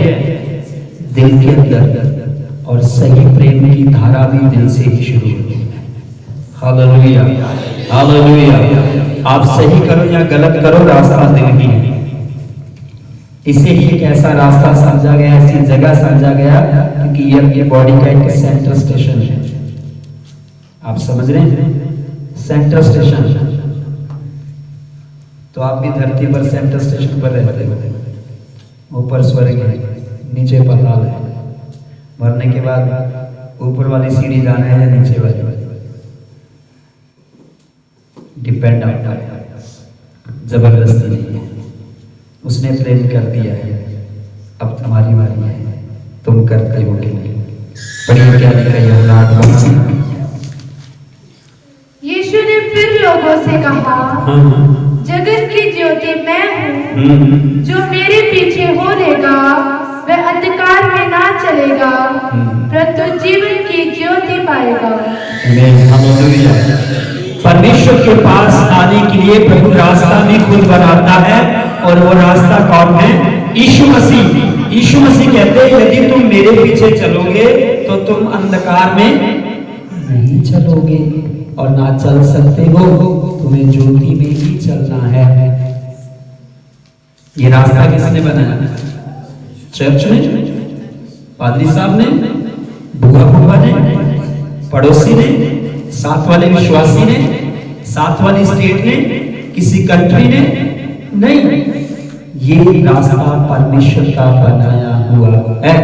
[SPEAKER 1] दिल के अंदर। और सही प्रेम की धारा भी दिल से ही शुरू होती है। Hallelujah, hallelujah. आप सही करो या गलत करो, रास्ता दिल ही है। इसे ही एक ऐसा रास्ता समझा गया, ऐसी जगह समझा गया, क्योंकि ये अपनी बॉडी का एक सेंटर स्टेशन है। आप समझ रहे हैं, सेंटर स्टेशन। तो आप भी धरती पर सेंटर स्टेशन पर रहते हो। ऊपर स्वर्ग है, नीचे पाताल है। मरने के बाद ऊपर वाली सीढ़ी जाना है या नीचे वाली, डिपेंड आता है, जबरदस्ती नहीं है। उसने प्रेम कर दिया है, अब तुम्हारी बारी है, तुम करते हो कि नहीं। पढ़िए क्या लिखा है यूहन्ना।
[SPEAKER 2] यीशु ने फिर लोगों से कहा, जगत की ज्योति मैं हूँ, जो मेरे पीछे हो लेगा वह अंधकार में ना चलेगा, परंतु जीवन की ज्योति पाएगा।
[SPEAKER 1] परमेश्वर के पास आने के लिए प्रभु रास्ता भी खुद बनाता है, और वो रास्ता कौन है, यीशु मसीह। यीशु मसीह कहते हैं यदि तुम मेरे पीछे चलोगे तो तुम अंधकार में नहीं चलोगे, और ना चल सकते हो, तुम्हें ज्योति में ही चलना है। ये रास्ता किसने बनाया, चर्च ने, पादरी साहब ने, बुआ बुआ ने, पड़ोसी ने, साथ वाले विश्वासी ने, साथ वाली स्टेट ने, किसी कंट्री ने नहीं। ये रास्ता परमेश्वर का बनाया हुआ है।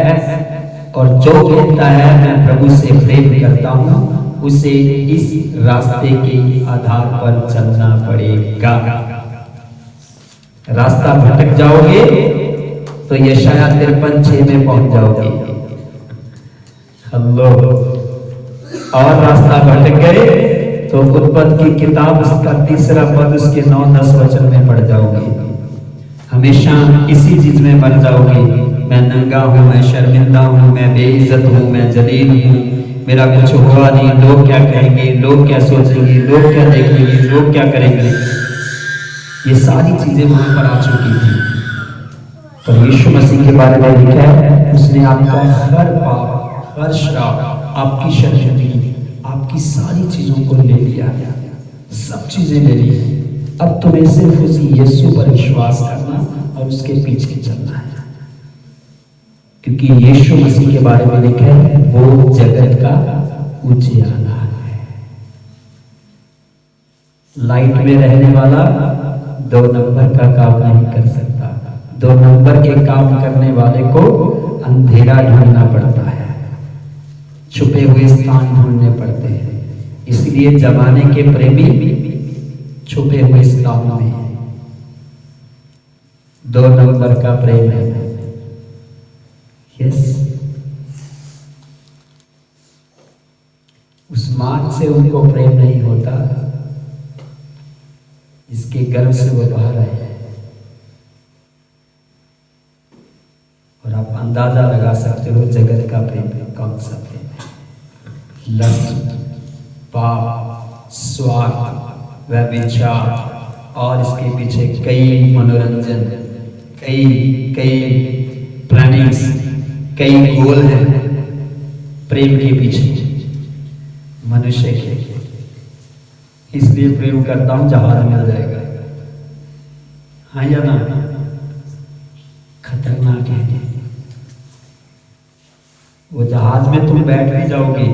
[SPEAKER 1] और जो कहता है मैं प्रभु से प्रेम करता हूं, उसे इस रास्ते के आधार पर चलना पड़ेगा। रास्ता भटक जाओगे तो यशाया 53:6 में पहुंच जाओगे। हेलो। और रास्ता भटक गए तो उत्पत्ति की किताब उसका 3 पद उसके 9-10 वचन में पढ़ जाओगे। हमेशा इसी चीज में बन जाओगे, मैं नंगा हूं, मैं शर्मिंदा हूं, मैं बेइज्जत हूं, मैं जलील हूं, मेरा कुछ हुआ नहीं, लोग क्या कहेंगे, लोग क्या सोचेंगे, लोग क्या देखेंगे, लोग क्या करेंगे। ये सारी चीजें वहां पर आ चुकी थी। पर यीशु मसीह के बारे में लिखा है, उसने आपका हर पाप, हर श्राप, आपकी शर्मिंदगी, आपकी सारी चीजों को ले लिया, सब चीजें ले ली। अब तुम्हें सिर्फ उसी यीशु पर विश्वास करना और उसके पीछे चलना है, क्योंकि यीशु मसीह के बारे में लिखा है वो जगत का उजियारा है। लाइट में रहने वाला 2 नंबर का काम नहीं कर सकता। 2 नंबर के काम करने वाले को अंधेरा ढूंढना पड़ता है, छुपे हुए स्थान ढूंढने पड़ते हैं। इसलिए जमाने के प्रेमी छुपे हुए स्थानों में 2 नंबर का प्रेम है। यस, उस मां से उनको प्रेम नहीं होता जिसके गर्भ से वो बाहर आए हैं। और आप अंदाजा लगा सकते हो जगत का प्रेम कौन सा प्रेम है। लस्ट, पाप, स्वार्थ, व्यभिचार और इसके पीछे कई मनोरंजन, कई प्लानिंग्स, कई गोल हैं प्रेम के पीछे मनुष्य के। इसलिए प्रेम करता हूं, जहाज मिल जाएगा, हाँ या ना। खतरनाक है वो जहाज में तुम बैठ भी जाओगे,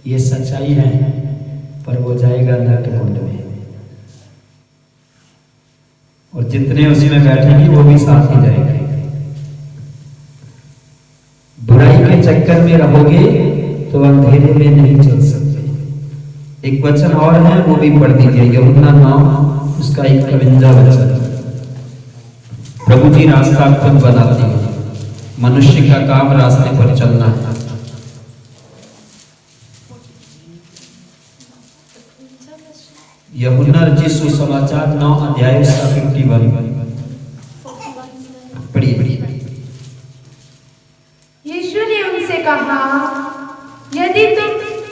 [SPEAKER 1] ये सच्चाई है, पर वो जाएगा नरक में, और जितने उसमें बैठेंगे वो भी साथ ही जाएंगे। बुराई के चक्कर में रहोगे तो अंधेरे में नहीं चल सकते। एक वचन और है, वो भी पढ़ दीजिए, यूहन्ना 9 उसका 51 वचन। प्रभु जी रास्ता खुद बनाते हैं। मनुष्य का काम रास्ते पर चलना है। यूहन्ना रचित सुसमाचार 9 अध्याय उसका 51 पढ़िए।
[SPEAKER 2] यीशु ने उनसे कहा, यदि तुम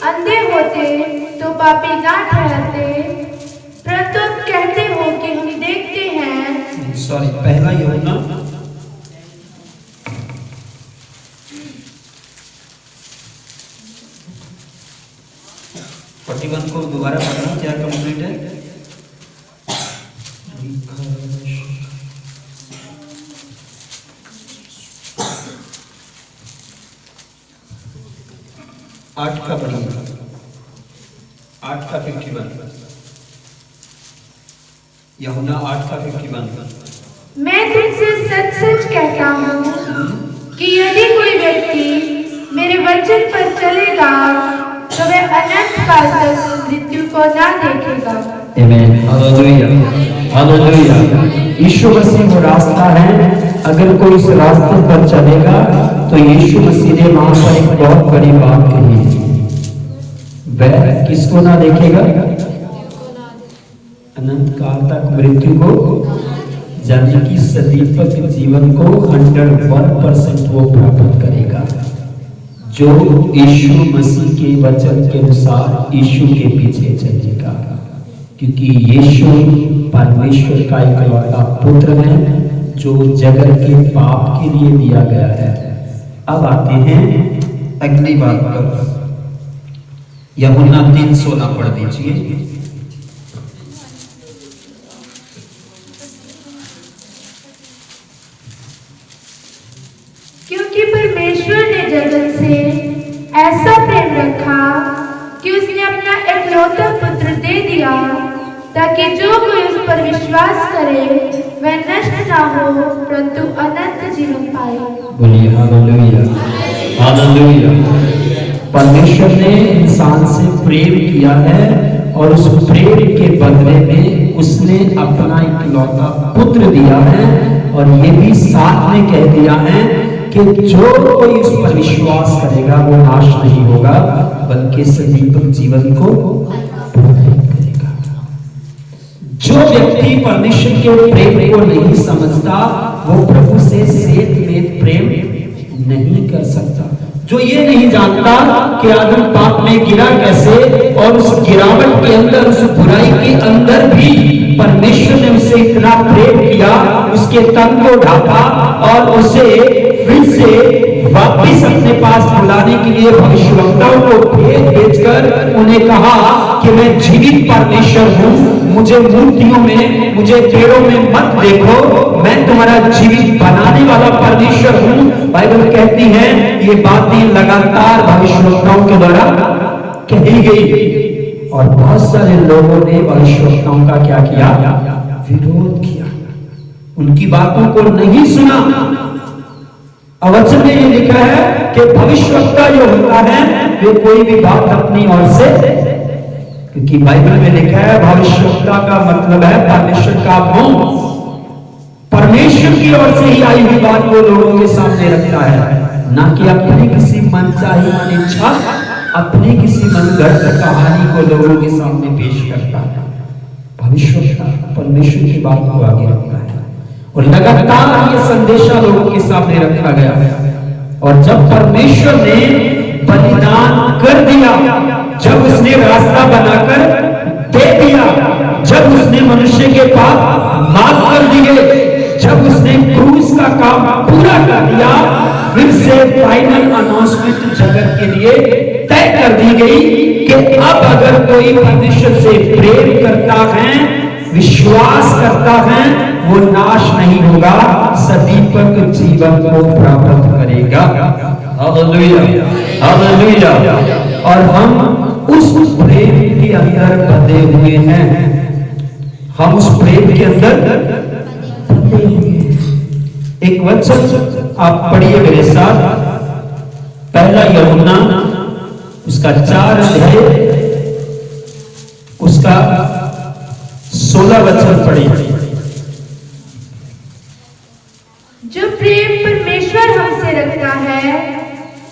[SPEAKER 2] अंधे होते तो पापी ना ठहरते, परंतु तुम कहते हो कि हम देखते हैं।
[SPEAKER 1] सॉरी, पहला यूहन्ना 41 को दोबारा पढ़ना, क्या कंप्लीट है? आठ का पढ़िए, 8 का 51, यूहन्ना 8 का 51।
[SPEAKER 2] मैं तुमसे सच सच कहता हूँ कि यदि कोई व्यक्ति मेरे वचन पर चलेगा तो वह अनंत काल तक मृत्यु को ना देखेगा।
[SPEAKER 1] आमीन, हालेलुया, हालेलुया। यीशु मसीह वो रास्ता है, अगर कोई इस रास्ते पर चलेगा तो यीशु मसीह ने वहां पर एक बहुत बड़ी बात कही, वह किसको ना देखेगा? अनंत काल तक मृत्यु को, यानी कि सदीपक जीवन को 101% वो प्राप्त करेगा जो यीशु मसीह के वचन के अनुसार यीशु के पीछे चलेगा, क्योंकि यीशु परमेश्वर का इकलौता पुत्र है जो जगत के पाप के लिए दिया गया है। अब आते हैं अगली बात पर, यूहन्ना 3:16 पढ़ दीजिए।
[SPEAKER 2] क्योंकि परमेश्वर ने जगत से ऐसा प्रेम रखा कि उसने अपना एकलौता पुत्र दे दिया, ताकि जो कोई उस पर विश्वास करे वह नष्ट ना हो परंतु अनंत जीवन पाए।
[SPEAKER 1] बोलिए हालेलुया, हालेलुया। परमेश्वर ने इंसान से प्रेम किया है और उस प्रेम के बदले में उसने अपना इकलौता पुत्र दिया है, और ये भी साथ में कह दिया है कि जो कोई उस पर विश्वास करेगा वो नाश नहीं होगा बल्कि सदीपक जीवन को प्राप्त करेगा। जो व्यक्ति परमेश्वर के प्रेम को नहीं समझता वो प्रभु से सेत में प्रेम नहीं कर सकता। जो ये नहीं जानता कि आदम पाप में गिरा कैसे, और उस गिरावट के अंदर, उस बुराई के अंदर भी परमेश्वर ने उसे इतना प्रेम किया, उसके तन को ढाका और उसे फिर से वापिस अपने पास बुलाने के लिए भविष्यवक्ताओं को भेजकर उन्हें कहा कि मैं जीवित परमेश्वर हूं, मुझे मूर्तियों में, मुझे पेड़ों में मत देखो, मैं तुम्हारा जीवित बनाने वाला परमेश्वर हूं। बाइबल कहती है ये बातें लगातार भविष्यवक्ताओं के द्वारा कही गई, और बहुत सारे लोगों ने भविष्यवक्ताओं का क्या किया? विरोध किया, उनकी बातों को नहीं सुना। वचन में ये लिखा है कि भविष्यवक्ता जो होता है वे कोई भी बात अपनी ओर से, क्योंकि बाइबल में लिखा है भविष्यवक्ता का मतलब है परमेश्वर का मुंह, परमेश्वर की ओर से ही आई हुई बात को लोगों के सामने रखता है, ना कि अपनी किसी मनचाही इच्छा, अपनी किसी मनगढ़ंत कहानी को लोगों के सामने पेश करता है। भविष्यवक्ता परमेश्वर की बात को आगे रखता है, और लगातार ये संदेशा लोगों के सामने रखा गया। और जब परमेश्वर ने बलिदान कर दिया, जब उसने रास्ता बनाकर दे दिया, जब उसने मनुष्य के पाप माफ कर दिए, जब उसने क्रूस का काम पूरा कर दिया, फिर से फाइनल अनाउंसमेंट जगत के लिए तय कर दी गई कि अब अगर कोई परमेश्वर से प्रेम करता है, विश्वास करता है, वो नाश नहीं होगा, सदीपक जीवन को प्राप्त करेगा। Hallelujah, hallelujah. और हम उस प्रेम के अंदर बंधे हुए हैं, हम उस प्रेम के अंदर बंधे हुए हैं। एक वचन आप पढ़िए मेरे साथ, पहला यूहन्ना उसका 4 अध्याय उसका 16 वचन पढ़िए।
[SPEAKER 2] जो प्रेम परमेश्वर हमसे हमसे रखता है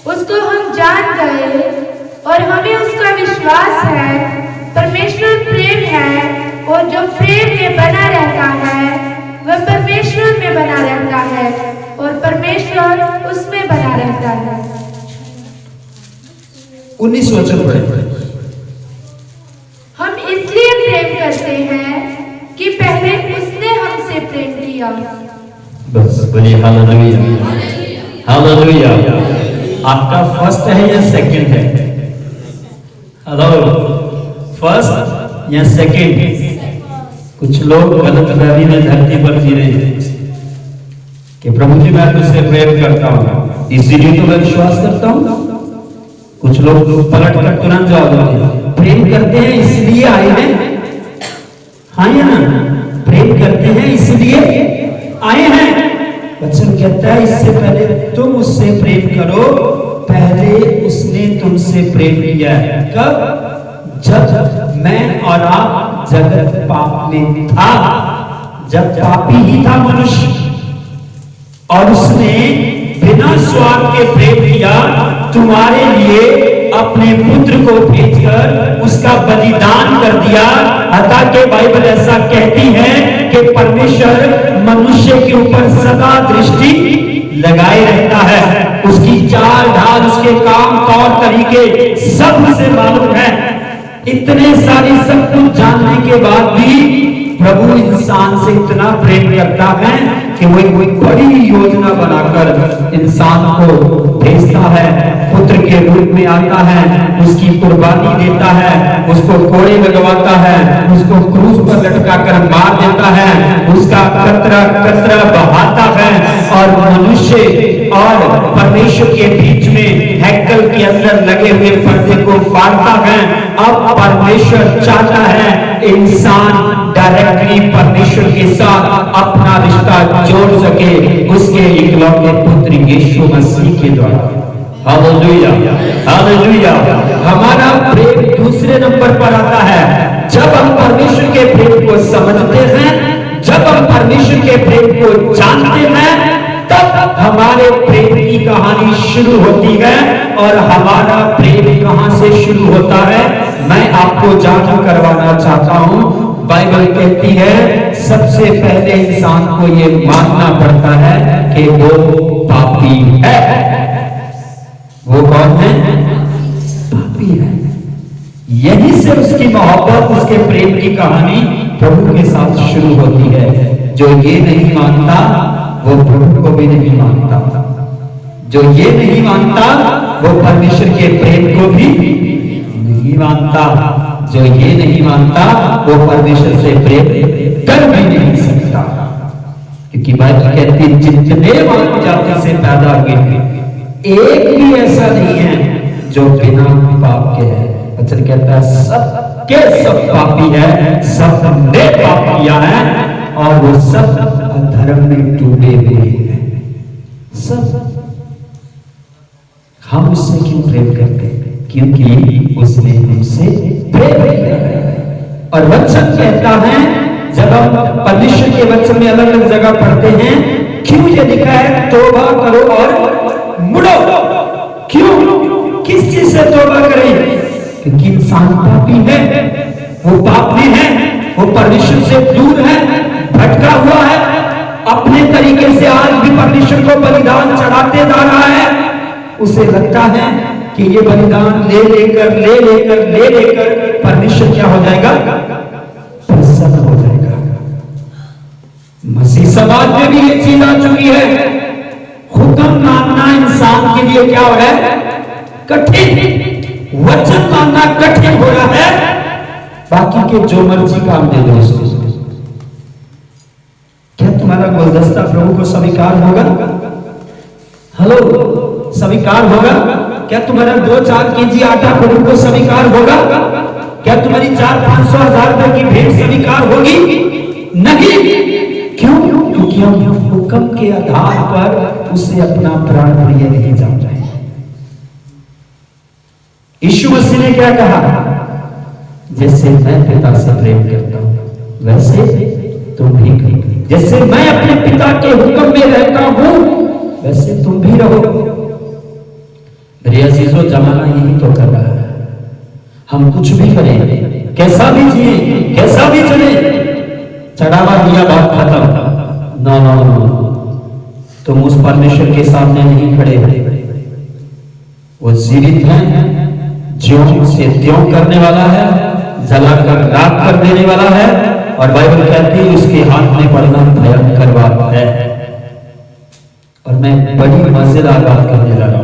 [SPEAKER 2] उसको हम जान गए और हमें उसका विश्वास है। परमेश्वर प्रेम है और जो प्रेम में बना रहता है वह परमेश्वर में बना रहता है और परमेश्वर उसमें बना रहता है।
[SPEAKER 1] 19 वचन पढ़े।
[SPEAKER 2] हम इसलिए प्रेम करते हैं कि पहले उसने हमसे प्रेम किया।
[SPEAKER 1] बस बोलिए हालेलुया, हालेलुया। आपका फर्स्ट है या सेकंड है? हेलो, फर्स्ट या सेकंड? कुछ लोग गलत फहमी में धरती पर जी रहे हैं कि प्रभु जी मैं तुझसे प्रेम करता हूं इसीलिए तो मैं विश्वास करता हूं। कुछ लोग पलट कर तुरंत जवाब देते प्रेम करते हैं इसलिए आए हैं। हाँ या ना? प्रेम करते हैं इसलिए आए हैं। वचन कहता है इससे पहले तुम उससे प्रेम करो, पहले उसने तुमसे प्रेम किया है। कब? जब मैं और आप जगत पाप में था, जब पापी ही था मनुष्य, और उसने बिना स्वार्थ के प्रेम किया, तुम्हारे लिए अपने पुत्र को भेजकर उसका बलिदान कर दिया। अतः के बाइबल ऐसा कहती है कि परमेश्वर मनुष्य के ऊपर सदा दृष्टि लगाए रहता है। उसकी चाल ढाल, उसके काम तौर तरीके सब उसे मालूम है। इतने सारी सब कुछ जानने के बाद भी प्रभु इंसान से इतना प्रेम करता है कि वो एक बड़ी योजना बनाकर इंसान को भेजता है, पुत्र के रूप में आता है, उसकी कुर्बानी देता है, उसको कोड़े लगवाता है, उसको क्रूस पर लटकाकर मार देता है, उसका कतरा कतरा बहाता है और मनुष्य और परमेश्वर के बीच में हैकल के अंदर लगे हुए पर्दे को फाड़ता है। अब परमेश्वर चाहता है इंसान डायरेक्टली परमेश्वर के साथ अपना रिश्ता जोड़ सके उसके इकलौते पुत्र यीशु मसीह के द्वारा। Hallelujah, hallelujah. हमारा प्रेम दूसरे नंबर पर आता है जब हम परमेश्वर के प्रेम को समझते हैं, जब हम परमेश्वर के प्रेम को जानते हैं, तब हमारे प्रेम की कहानी शुरू होती है। और हमारा प्रेम कहां से शुरू होता है मैं आपको जान करवाना चाहता हूं। बाइबल कहती है सबसे पहले इंसान को यह मानना पड़ता है कि वो पापी है। वो कौन है? पापी है। यहीं से उसकी मोहब्बत, उसके प्रेम की कहानी प्रभु के साथ शुरू होती है। जो ये नहीं मानता वो प्रभु को भी नहीं मानता, जो ये नहीं मानता वो परमेश्वर के प्रेम को भी नहीं मानता, जो ये नहीं मानता वो परमेश्वर से प्रेम कर भी नहीं सकता। क्योंकि बाइबल कहती है जितने मानव जाति से पैदा हुए एक भी ऐसा नहीं है जो बिना पाप के है। वचन कहता है सबके सब पापी है, सबने पाप किया है और वो सब अधर्म में डूबे हुए हैं। सब। हम उससे क्यों प्रेम करते हैं? क्योंकि उसने हमसे प्रेम किया है। और वचन कहता है जब हम परमेश्वर के वचन में अलग अलग जगह पढ़ते हैं, क्यों ये लिखा है तौबा करो और मुड़ो। क्यों? किस चीज से तौबा करें? क्योंकि इंसान पापी है, वो पाप में है, वो परमेश्वर से दूर है, भटका हुआ है, अपने तरीके से आज भी परमेश्वर को बलिदान चढ़ाते जा रहा है। उसे लगता है कि ये बलिदान ले लेकर परमेश्वर क्या हो जाएगा? प्रसन्न हो जाएगा। मसीह समाज में भी ये चीज आ चुकी है। हुक्म मानना इंसान के लिए क्या हो रहा है? कठिन। वचन मानना कठिन हो रहा है। बाकी के जो मर्जी काम दे दो उसको। क्या तुम्हारा गुलदस्ता प्रभु को स्वीकार होगा? हेलो, स्वीकार होगा? क्या तुम्हारा 2-4 केजी आटा प्रभु को स्वीकार होगा? क्या तुम्हारी 400-500 हज़ार रुपए की भेंट स्वीकार होगी? नहीं। क्यों? क्योंकि हम हुक्म के आधार पर उसे अपना प्राण प्रिय नहीं जान रहे। यीशु मसीह ने क्या कहा? जैसे मैं पिता से प्रेम करता हूं वैसे तुम भी करो। जैसे मैं अपने पिता के हुक्म में रहता हूं वैसे तुम भी रहो। अजीजों, जमाना यही तो कर रहा है। हम कुछ भी करें, कैसा भी जिए, कैसा भी चले, चढ़ावा दिया बात खत्म। नो नो नो, तुम उस परमेश्वर के सामने नहीं खड़े हो। वो जीवित है, ज्यों से त्यों करने वाला है, जलाकर राख कर देने वाला है। और बाइबल कहती है उसके हाथ में पड़ना भयंकर बात है। और मैं बड़ी मजेदार बात कहने लगा,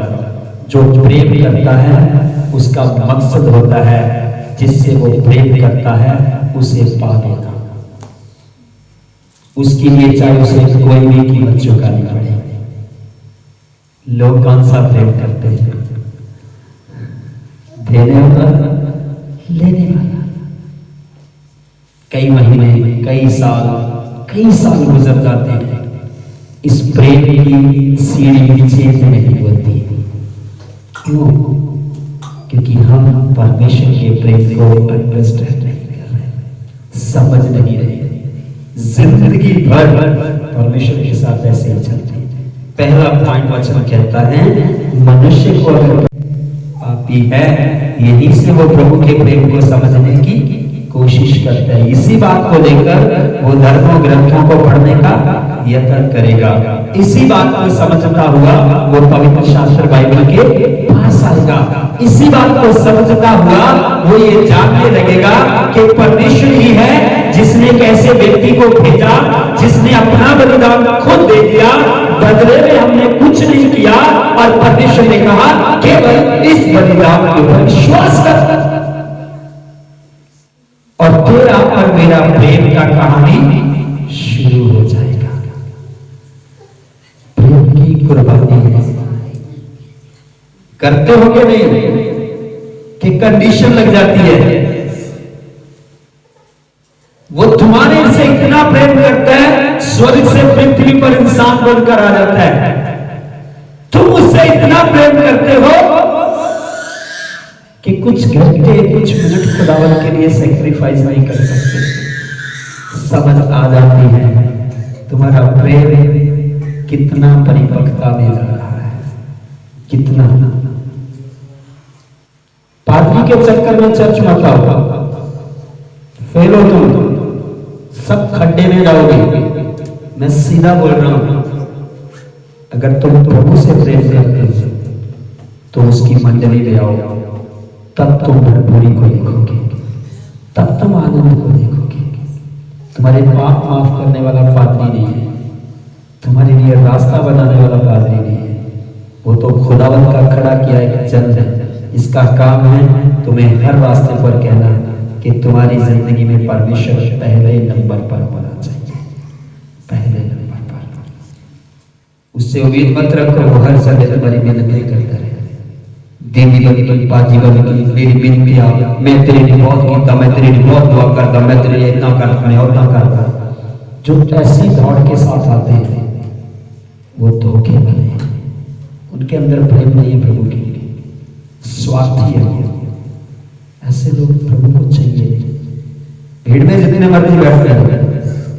[SPEAKER 1] जो प्रेम करता है उसका मकसद होता है जिससे वो प्रेम करता है उसे पा देना। उसके लिए चाहे उसे कोई भी कीमत चुकानी पड़े। लोग कौन सा प्रेम करते हैं? देने वाला, लेने वाला। कई महीने, कई साल गुजर जाते हैं, इस प्रेम की सीढ़ी नीचे नहीं होती। क्यों? क्योंकि हम परमेश्वर के प्रेम को अंडरस्टैंड नहीं कर रहे, समझ नहीं रहे। जिंदगी भर परमेश्वर के साथ ऐसे ही चलते। पहला पॉइंट वचन कहता है, मनुष्य को अगर पापी है, यही से वो प्रभु के प्रेम को समझने की कोशिश करता है। इसी बात को लेकर वो धर्मों ग्रंथों को पढ़ने का यत्न करेगा। इसी बात को समझता हुआ वो पवित्र शास्त्र बाइबल के पास आएगा। इसी बात को समझता हुआ वो ये जानने लगेगा कि परमेश्वर ही है जिसने एक ऐसे व्यक्ति को भेजा जिसने अपना बलिदान खुद दे दिया, बदले में हमने कुछ नहीं किया। और परमेश्वर ने कहा केवल इस बलिदान के ऊपर विश्वास कर और तेरा और मेरा प्रेम का कहानी शुरू हो जाएगा। प्रेम की कुर्बानी करते हो कि नहीं, कि कंडीशन लग जाती है। वो तुम्हारे से इतना प्रेम करता है, स्वर्ग से पृथ्वी पर इंसान बनकर आ जाता है। तुम उससे इतना प्रेम करते हो कि कुछ घंटे, कुछ मिनट खुदावन के लिए सैक्रिफाइस नहीं कर सकते। समझ आ जाती है तुम्हारा प्रेम कितना परिपक्वता में जा रहा है, कितना। पादरी के चक्कर में चर्च मत आओ, फेल हो तुम, सब खड्डे में जाओगे। मैं सीधा बोल रहा हूं, अगर तुम प्रभु से प्रेम करते हो तो उसकी मंडली में आओ, तब तुम भरपूरी को देखोगे, तब तुम आनंद को देखोगे। तुम्हारे पाप माफ करने वाला पादरी नहीं है, तुम्हारे लिए रास्ता बनाने वाला पादरी नहीं है। वो तो खुदावंत का खड़ा किया एक जन है, इसका काम है तुम्हें हर रास्ते पर कहना कि तुम्हारी जिंदगी में परमेश्वर पहले नंबर पर होना चाहिए, पहले नंबर पर। उससे उम्मीद मत रखो वो हर समय तुम्हारी मिन्नतें करता रहे। दीदी बनी, बाजी बनी, मेरी बिनतियां, मैं तेरे लिए बहुत कीता, मैं तेरे लिए बहुत दुआ करता, मैं तेरे लिए इतना करता, मैं उतना करता। जो ऐसी दौड़ के साथ आते हैं वो धोखे वाले हैं, उनके अंदर प्रेम नहीं है प्रभु के लिए, स्वार्थी है। ऐसे लोग प्रभु को चाहिए। भीड़ में जितने मर्जी बैठते हैं,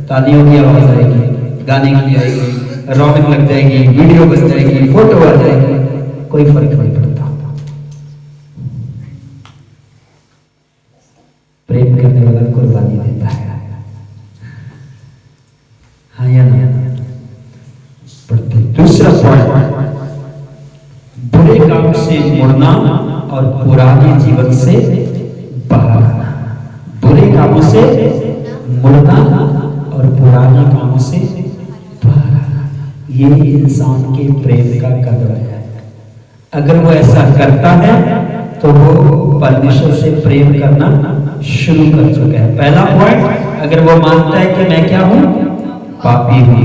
[SPEAKER 1] तालियों की आवाज आएगी, गाने की आएगी, रौनक लग जाएगी, वीडियो बन जाएगी, फोटो आ जाएगी, कोई फर्क नहीं पड़ता। प्रेम करने वाला कुर्बानी देता है। हाँ या ना? पढ़ते। दूसरा पॉइंट, बुरे काम से मुड़ना और पुराने जीवन से बाहर आना। बुरे कामों से मुड़ना और पुराने कामों से बाहर आना, ये इंसान के प्रेम का कदर है। अगर वो ऐसा करता है तो वो परमेश्वर से प्रेम करना शुरू कर चुका है। पहला पॉइंट, अगर वो मानता है कि मैं क्या हूं, पापी हूं।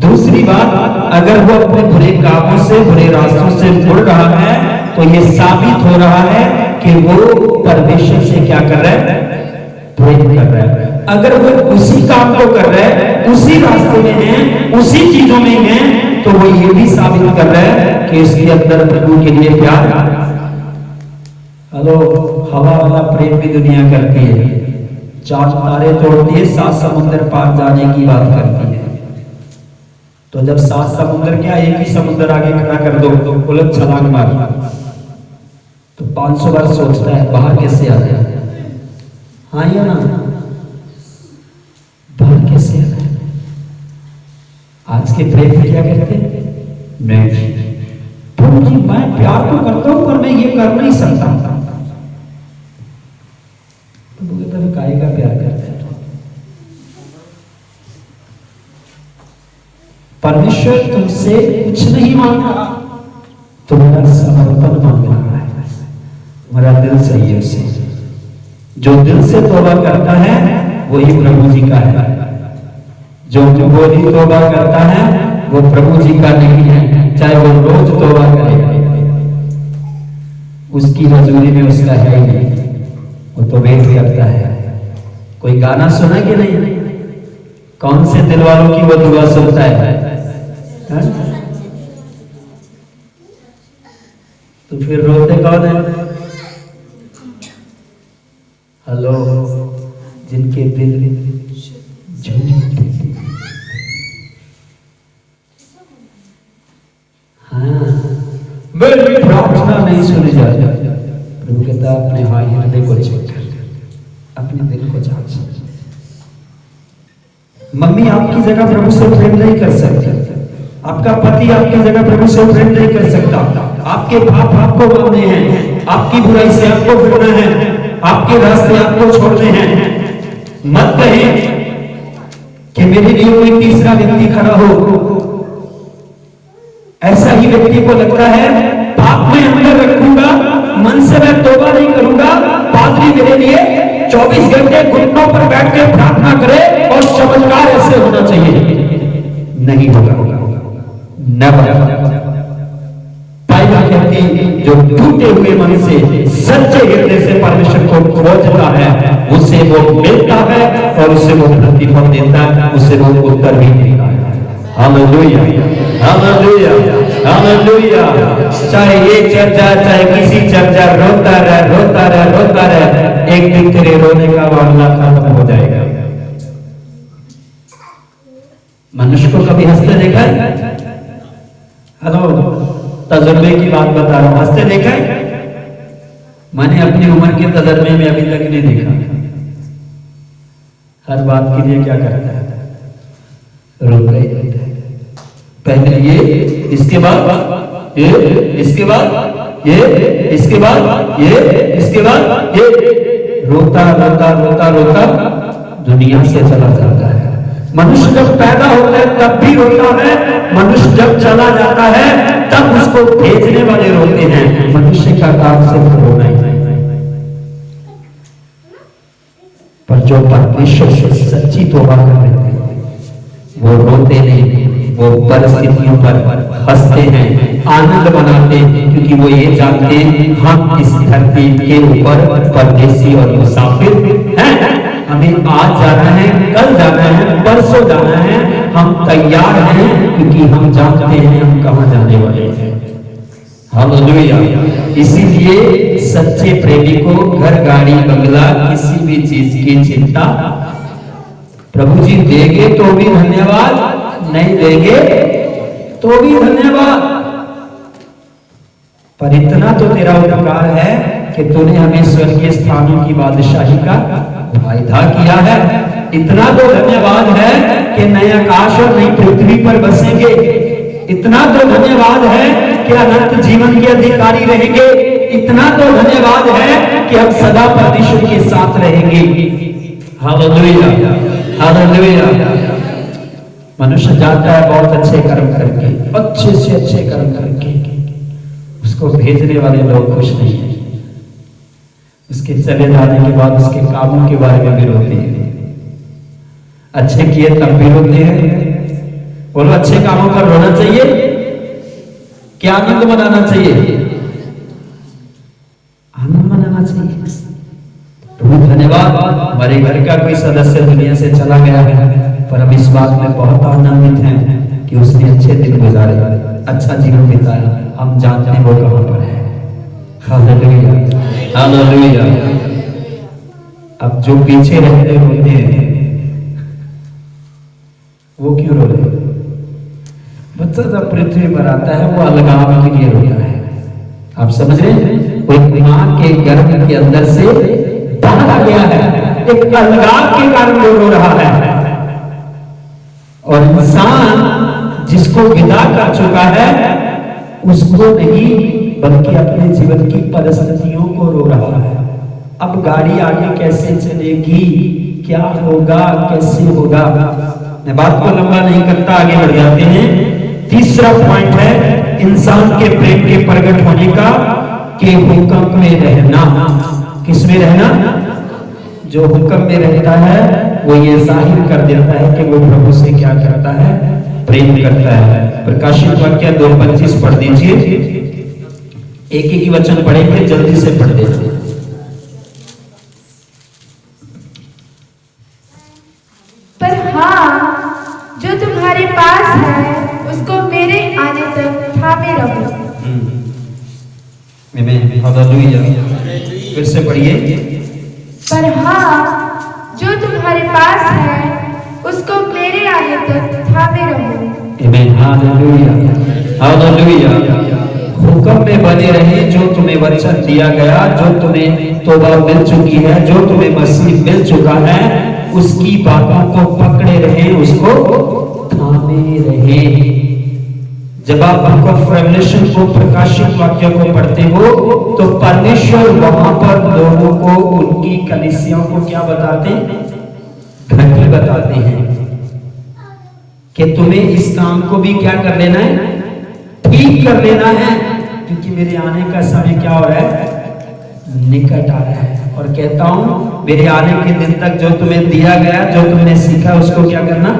[SPEAKER 1] दूसरी बात, अगर वो अपने बुरे कामों से, बुरे रास्तों से मुड़ रहा है तो ये साबित हो रहा है कि वो परमेश्वर से क्या कर रहा है, प्रेम कर रहा है। अगर वो उसी काम को कर रहा है, उसी रास्ते में है, उसी चीजों में है, तो वो ये भी साबित कर रहा है कि इसके अंदर प्रभु के लिए प्यार। हेलो, हवा वाला प्रेम भी दुनिया करती है, 4 तारे तोड़ दिए, 7 समुद्र पार जाने की बात करती है। तो जब 7 समुद्र क्या, एक ही समुद्र आगे खड़ा कर दो, उलट छलांग मार, तो 500 बार सोचता है बाहर कैसे आ गया, हाँ या ना, बाहर कैसे आ गया। आज के प्रेमी क्या कहते हैं, नहीं प्रभु जी मैं प्यार तो करता हूं पर मैं ये कर नहीं सकता। प्रभु कहता है काहे का प्यार करते हैं। परमेश्वर तुमसे कुछ नहीं मांग रहा, तुम्हारा समर्पण मांग रहा है, तुम्हारा दिल सही है उसे। जो दिल से तौबा करता है वही प्रभु जी का है, जो बोली तौबा करता है वो प्रभु जी का नहीं है, चाहे वो रोज तौबा करे, उसकी हजूरी में उसका है ही नहीं, वो तो वेट करता है। कोई गाना सुना कि नहीं, कौन से दिल वालों की वो दुआ सुनता है? तो फिर रोते कौन है? हेलो, जिनके दिल हाँ, मेरी प्रार्थना नहीं सुनी जाती। प्रभु कहता अपने हृदय को चेक कर, अपने दिल को जांच। मम्मी आपकी जगह प्रभु से प्रेम नहीं कर सकती, आपका पति आपकी जगह प्रभु से प्रेम नहीं कर सकता, आपके बाप आपको मानने हैं, आपकी बुराई से आपको फिरना है, आपके रास्ते आपको छोड़ने हैं। मत कहें कि मेरे लिए कोई तीसरा व्यक्ति खड़ा हो। ऐसा ही व्यक्ति को लगता है पाप में अंदर रखूंगा, मन से मैं तौबा नहीं करूंगा, पादरी मेरे लिए 24 घंटे घुटनों पर बैठ के प्रार्थना करे और चमत्कार ऐसे होना चाहिए। नहीं होगा, बाइबल कहती जो टूटे हुए मन से सच्चे हृदय से परमेश्वर को खोजता है उसे वो मिलता है और उसे वो प्रतिफल देता है, उसे वो उत्तर भी देता है। Hallelujah, hallelujah, hallelujah. चाहे ये चर्चा चाहे किसी चर्चा, रोता रहे रोता रहे रोता रहे, एक दिन तेरे रोने का वाला खत्म हो जाएगा। मनुष्य को कभी हंसते देखा है? हेलो, तजुर्बे की बात बता रहा हूं, हंसते देखा है? मैंने अपनी उम्र के तजुर्बे में अभी तक नहीं देखा। हर बात के लिए क्या करता है, रोता ही रहता है। पहले ये, इसके बाद ये, इसके बाद ये, इसके बाद ये, इसके बाद ये, रोता रोता रोता रोता दुनिया से चला जाता है। मनुष्य जब पैदा होता है तब भी रोता है, मनुष्य जब चला जाता है तब उसको भेजने वाले रोते हैं। मनुष्य का काम सिर्फ रोना ही है, पर जो परमेश्वर से सच्ची तौबा कर रहे हैं वो रोते नहीं, वो परिस्थितियों पर हंसते हैं, आनंद मनाते हैं, क्योंकि वो ये जानते हैं हम इस धरती के ऊपर परदेसी और मुसाफिर हैं। हमें आज जाना है, कल जाना है, परसों जाना है, हम तैयार हैं क्योंकि हम जानते हैं हम कहां जाने वाले हैं। हालेलुया। इसीलिए सच्चे प्रेमी को घर गाड़ी बंगला किसी भी चीज की चिंता, प्रभु जी देंगे तो भी धन्यवाद, नहीं देंगे तो भी धन्यवाद, पर इतना तो तेरा उपकार है कि तूने हमें स्वर्गीय स्थानों की बादशाही का वायदा किया है। इतना तो धन्यवाद है कि नए आकाश और नई पृथ्वी पर बसेंगे। इतना तो धन्यवाद है कि अनंत जीवन के अधिकारी रहेंगे। इतना तो धन्यवाद है कि हम सदा परमेश्वर के साथ रहेंगे। Hallelujah, hallelujah. मनुष्य जाता है बहुत अच्छे कर्म करके, अच्छे से अच्छे कर्म करके, उसको भेजने वाले लोग खुश नहीं है। उसके चले जाने के बाद उसके कामों के बारे में भी रोते हैं। अच्छे किए तब भी रोते हैं। बोलो, अच्छे कामों पर रोना चाहिए क्या आनंद मनाना चाहिए? आनंद मनाना चाहिए। प्रभु धन्यवाद, हमारे घर का कोई सदस्य दुनिया से चला गया है, पर हम इस बात में बहुत आनंदित हैं कि उसने अच्छे दिन गुजारे, अच्छा जीवन बिताया। हम जानते हैं वो कहां पर है। Hallelujah, hallelujah. अब जो पीछे रहते होते हैं वो क्यों रो रहे? बच्चा जब पृथ्वी पर आता है वो अलगाव के लिए रोता है। आप समझ रहे हैं? वो एक मां के गर्भ के अंदर से बाहर आ गया है, एक अलगाव के कारण वो रो रहा है। और इंसान जिसको विदा कर चुका है उसको नहीं, बल्कि अपने जीवन की परिस्थितियों को रो रहा है। अब गाड़ी आगे कैसे चलेगी, क्या होगा, कैसे होगा। मैं बात को लंबा नहीं करता, आगे बढ़ जाते हैं। तीसरा पॉइंट है इंसान के प्रेम के प्रकट होने का, कि हुक्म में रहना। किस में रहना? जो हुक्म में रहता है वो ये जाहिर कर देता है कि वो प्रभु से क्या करता है, प्रेम करता है। प्रकाशित वाक्य 2:25 पढ़ दीजिए, एक ही वचन पढ़ेंगे, जल्दी से पढ़ देना।
[SPEAKER 2] पर हाँ, जो तुम्हारे पास है उसको मेरे आने तक थामे रहो।
[SPEAKER 1] हालेलुया। फिर से पढ़िए।
[SPEAKER 2] पर हाँ, जो तुम्हारे पास है उसको मेरे आने तक थामे रहो।
[SPEAKER 1] आमीन। Hallelujah, hallelujah. हुक्म में बने रहे, जो तुम्हें वचन दिया गया, जो तुम्हें तौबा मिल चुकी है, जो तुम्हें मसीह मिल चुका है, उसकी बातों को पकड़े रहे, उसको थामे रहे। जब आप बुक ऑफ रेवलेशन को, प्रकाशित वाक्य को पढ़ते हो तो परमेश्वर वहां पर लोगों को, उनकी कलीसियाओं को क्या बताते हैं? घटी बताते हैं कि तुम्हें इस काम को भी क्या कर लेना है, ठीक कर लेना है, क्योंकि मेरे आने का समय क्या हो रहा है, निकट आ रहा है। और कहता हूं मेरे आने के दिन तक जो तुम्हें दिया गया, जो तुमने सीखा, उसको क्या करना,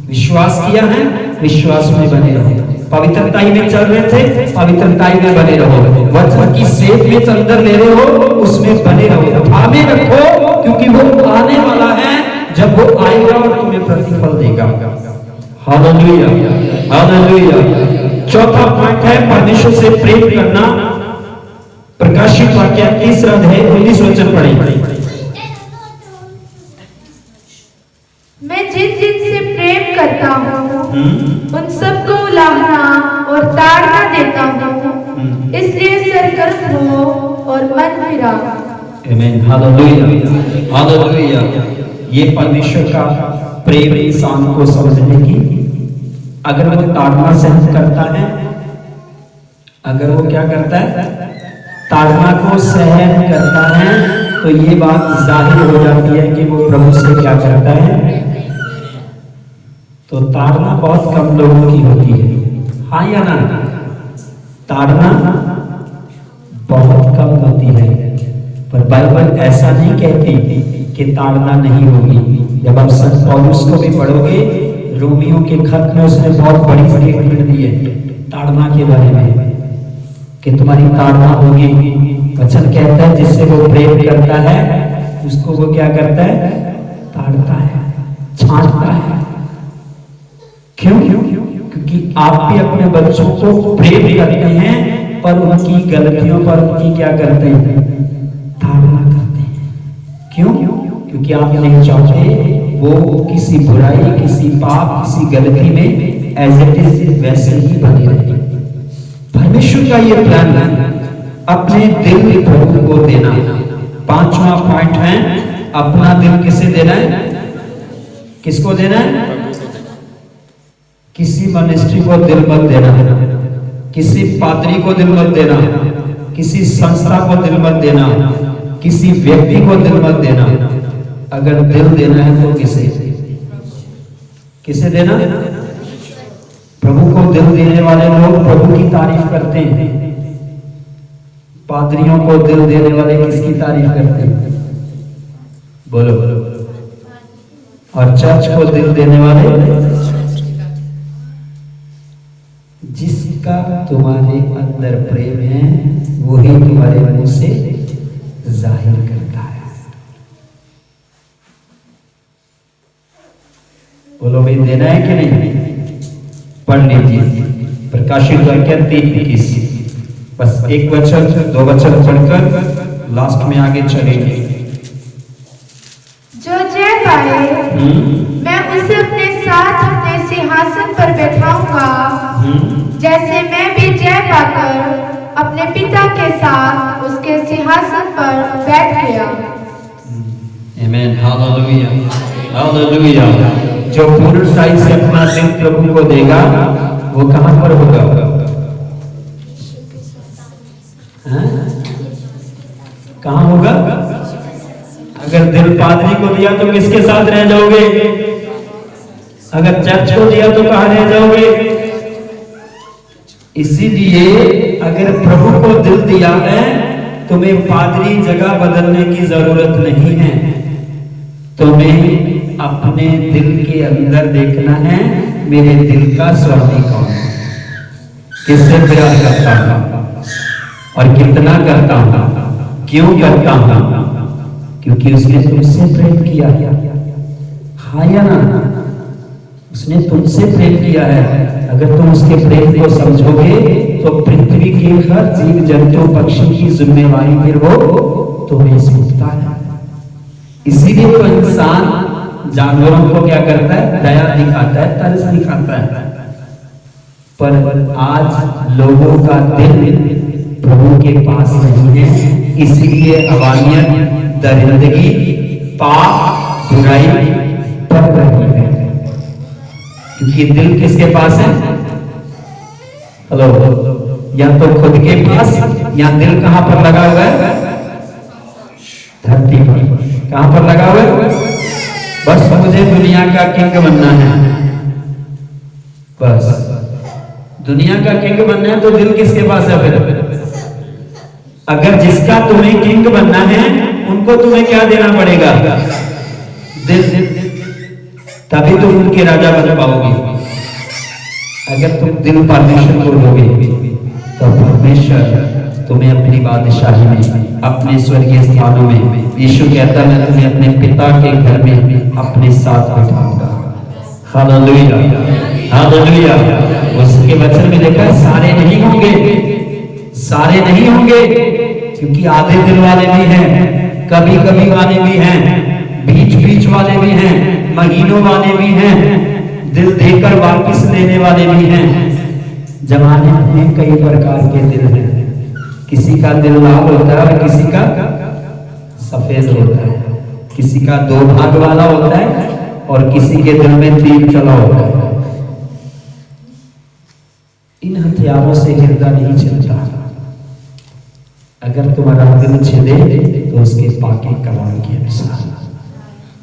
[SPEAKER 1] विश्वास किया है, विश्वास में बने रहो। पवित्रता ही में चल रहे थे, पवित्रता ही में बने रहो। वचन की सेव में तो अंदर ले रहे हो, उसमें बने रहो, थामे रखो, क्योंकि वो आने वाला है। जब वो आएगा और तुम्हें प्रतिफल देगा। Hallelujah, hallelujah. चौथा पॉइंट है परमेश्वर से प्रेम करना। प्रकाशित वाक्य 3 अध्याय 19 वचन पढ़ें।
[SPEAKER 2] मैं जिन जिन से प्रेम करता हूँ उन सबको उलाहना और ताड़ना देता हूँ, इसलिए सरगर्म हो और मन फिरा।
[SPEAKER 1] आमीन। Hallelujah, hallelujah. ये परमेश्वर का प्रेम इंसान को समझने की, अगर वो ताड़ना सहन करता है, अगर वो क्या करता है, ताड़ना को सहन करता है, तो ये बात जाहिर हो जाती है कि वो प्रभु से क्या करता है। तो ताड़ना बहुत कम लोगों की होती है, हाँ या ना? ताड़ना बहुत कम होती है, पर बाइबल ऐसा नहीं कहती कि ताड़ना नहीं होगी। जब आप संत पौलुस को भी पढ़ोगे, रोमियो के खत में उसने बहुत बड़ी स्टेटमेंट दी है ताड़ना के बारे में, कि तुम्हारी ताड़ना होगी। वचन कहता है जिससे वो प्रेम करता है उसको वो क्या करता है, ताड़ता है, छांटता है। क्यों? क्योंकि आप भी अपने बच्चों को प्रेम करते हैं, पर उनकी गलतियों पर उनकी क्या करते हैं, ताड़ना करते हैं। क्यों? क्योंकि आप नहीं चाहते वो किसी बुराई, किसी पाप, किसी गलती में एज इट इज वैसे ही बनी रहे। परमेश्वर का ये प्लान है, अपने दिल प्रभु को देना। 5वां पॉइंट है, अपना दिल किसे देना है, किसको देना है? किसी मिनिस्ट्री को दिल मत देना, किसी पादरी को दिल मत देना, किसी संस्था को दिल मत देना, किसी व्यक्ति को दिल मत देना। अगर दिल देना है तो किसे, किसे देना? प्रभु को दिल देने वाले लोग प्रभु की तारीफ करते हैं। पादरियों को दिल देने वाले किसकी तारीफ करते हैं, बोलो? और चर्च को दिल देने वाले, जिसका तुम्हारे अंदर प्रेम है वही तुम्हारे मुंह से जाहिर करता है। बोलो भाई, देना है कि नहीं? पढ़ लीजिए प्रकाशित वाक्य 3:21। बस एक वचन, 2 वचन पढ़कर लास्ट में आगे चलेंगे।
[SPEAKER 2] जो जय पाए मैं उसे अपने साथ अपने सिंहासन पर बैठाऊंगा, जैसे मैं भी जय पाकर अपने पिता के साथ उसके सिंहासन पर बैठ गया।
[SPEAKER 1] आमेन, हालेलुया, हालेलुया। जो पूर्ण साई से अपना दिल प्रभु को देगा वो कहां पर होगा? कहां होगा? अगर दिल पादरी को दिया तो किसके साथ रह जाओगे? अगर चर्च को दिया तो कहां रह जाओगे? इसीलिए अगर प्रभु को दिल दिया है, तुम्हें पादरी जगह बदलने की जरूरत नहीं है। तुम्हें अपने दिल के अंदर देखना है, मेरे दिल का स्वामी कौन है, किससे प्यार करता हूं और कितना करता हूं, क्यों करता हूं? क्योंकि उसने तुमसे प्रेम किया। हाँ या ना? उसने तुमसे प्रेम किया है। अगर तुम उसके प्रेम को समझोगे तो पृथ्वी के हर जीव जंतु पक्षी की जिम्मेवारी फिर वो तुम्हें सौंपता है। इसीलिए तो इंसान जानवरों को क्या करता है? दया दिखाता है, तरस दिखाता है। पर आज लोगों का दिल प्रभु के पास नहीं है, इसीलिए अवानियत, दरिंदगी, पाप, बुराई बढ़ रही है। क्योंकि दिल किसके पास है? हेलो, या तो खुद के पास, या दिल कहां पर लगा हुआ है? धरती पर। कहां पर लगा हुआ है? बस मुझे दुनिया का किंग बनना है, बस दुनिया का किंग बनना है। तो दिल किसके पास है फिर? अगर जिसका तुम्हें किंग बनना है उनको तुम्हें क्या देना पड़ेगा? दिल, तभी तुम उनके राजा बन पाओगे। अगर तुम दिल परमेश्वर को दोगे तो परमेश्वर तुम्हें अपनी बादशाही में, अपने स्वर्गीय स्थानों में, यीशु कहता मैं तुम्हें अपने पिता के घर में अपने साथ बैठाऊंगा। Hallelujah, hallelujah. उसके वचन में देखा है, सारे नहीं होंगे, सारे नहीं होंगे, क्योंकि आधे दिल वाले भी हैं, कभी कभी वाले भी हैं, बीच बीच वाले भी हैं, महीनों वाले भी हैं, दिल देकर वापस लेने वाले भी हैं। जमाने में कई प्रकार के दिल हैं। किसी का दिल लाल होता है और किसी का सफेद होता है, किसी का 2 भाग वाला होता है और किसी के दिल में 3 चला होता है। इन हथियारों से हृदय नहीं चलता। अगर तुम्हारा दिल छिदे तो उसके पाके कलाम के अनुसार।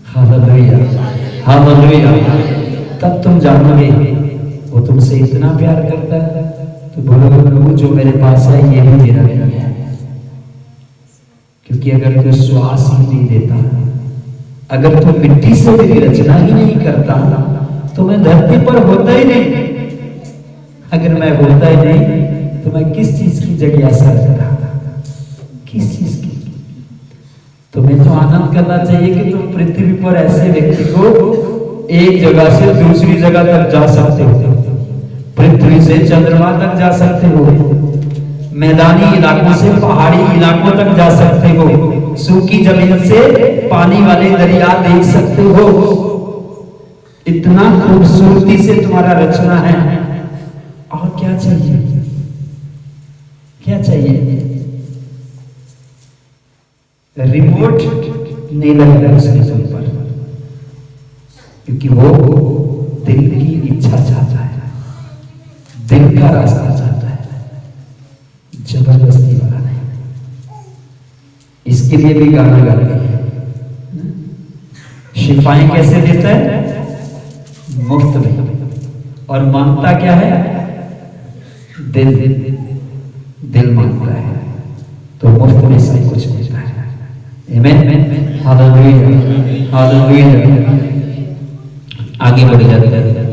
[SPEAKER 1] Hallelujah, hallelujah. तब तुम जानोगे वो तुमसे इतना प्यार करता है तो बोलोगे प्रभु जो मेरे पास है ये भी मेरा नहीं है। क्योंकि अगर तू श्वास ही नहीं देता, अगर तू मिट्टी से मेरी रचना ही नहीं करता तो मैं धरती पर होता ही नहीं। अगर मैं होता ही नहीं तो मैं किस चीज की जिज्ञासा रखता? किस चीज की? तुम्हें तो आनंद करना चाहिए कि तुम पृथ्वी पर ऐसे व्यक्ति को एक जगह से दूसरी जगह तक जा सकते हो, पृथ्वी से चंद्रमा तक जा सकते हो, मैदानी इलाकों से पहाड़ी इलाकों तक जा सकते हो, सूखी जमीन से पानी वाले दरिया देख सकते हो। इतना खूबसूरती से तुम्हारा रचना है। और क्या चाहिए? क्या चाहिए? रिमोट नहीं लगेगा उसके तुम पर, क्योंकि वो दिल की इच्छा चाहता है, दिल का रास्ता चाहता है, जबरदस्ती वाला नहीं। इसके लिए भी गाना गाते हैं। शिफाएं कैसे देता है? मुफ्त में। और मांगता क्या है? दिल, दिल मांगता है तो मुफ्त में सब कुछ मिलता है। आमीन, हालेलुया, हालेलुया। आगे बढ़ जाते हैं।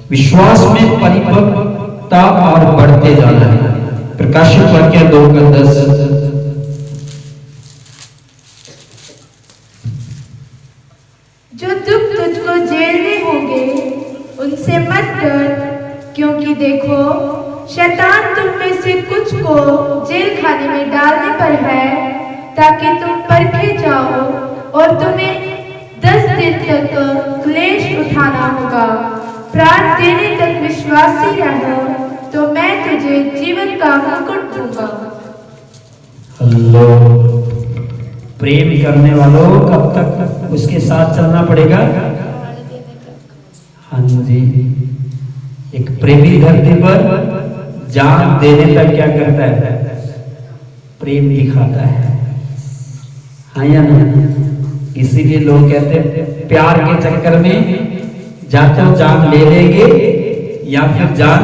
[SPEAKER 1] विश्वास में परिपक्वता और बढ़ते जाना है। प्रकाशित वाक्य 2:10।
[SPEAKER 2] जो दुख तुझको झेलने होंगे उनसे मत डर, क्योंकि देखो शैतान तुम में से कुछ को जेल खाने में डालने पर है, ताकि तुम परखे जाओ और तुम्हें 10 दिन तक क्लेश उठाना होगा। प्राण देने तक विश्वासी रहो तो मैं तुझे जीवन का मुकुट दूंगा।
[SPEAKER 1] हेलो, प्रेम करने वालों कब तक उसके साथ चलना पड़ेगा? हाँ जी, एक प्रेमी धरती पर जान देने तक क्या करता है? प्रेम दिखाता है। हाँ या ना? इसीलिए लोग कहते हैं प्यार के चक्कर में जाते हो जान ले लेंगे या फिर जान,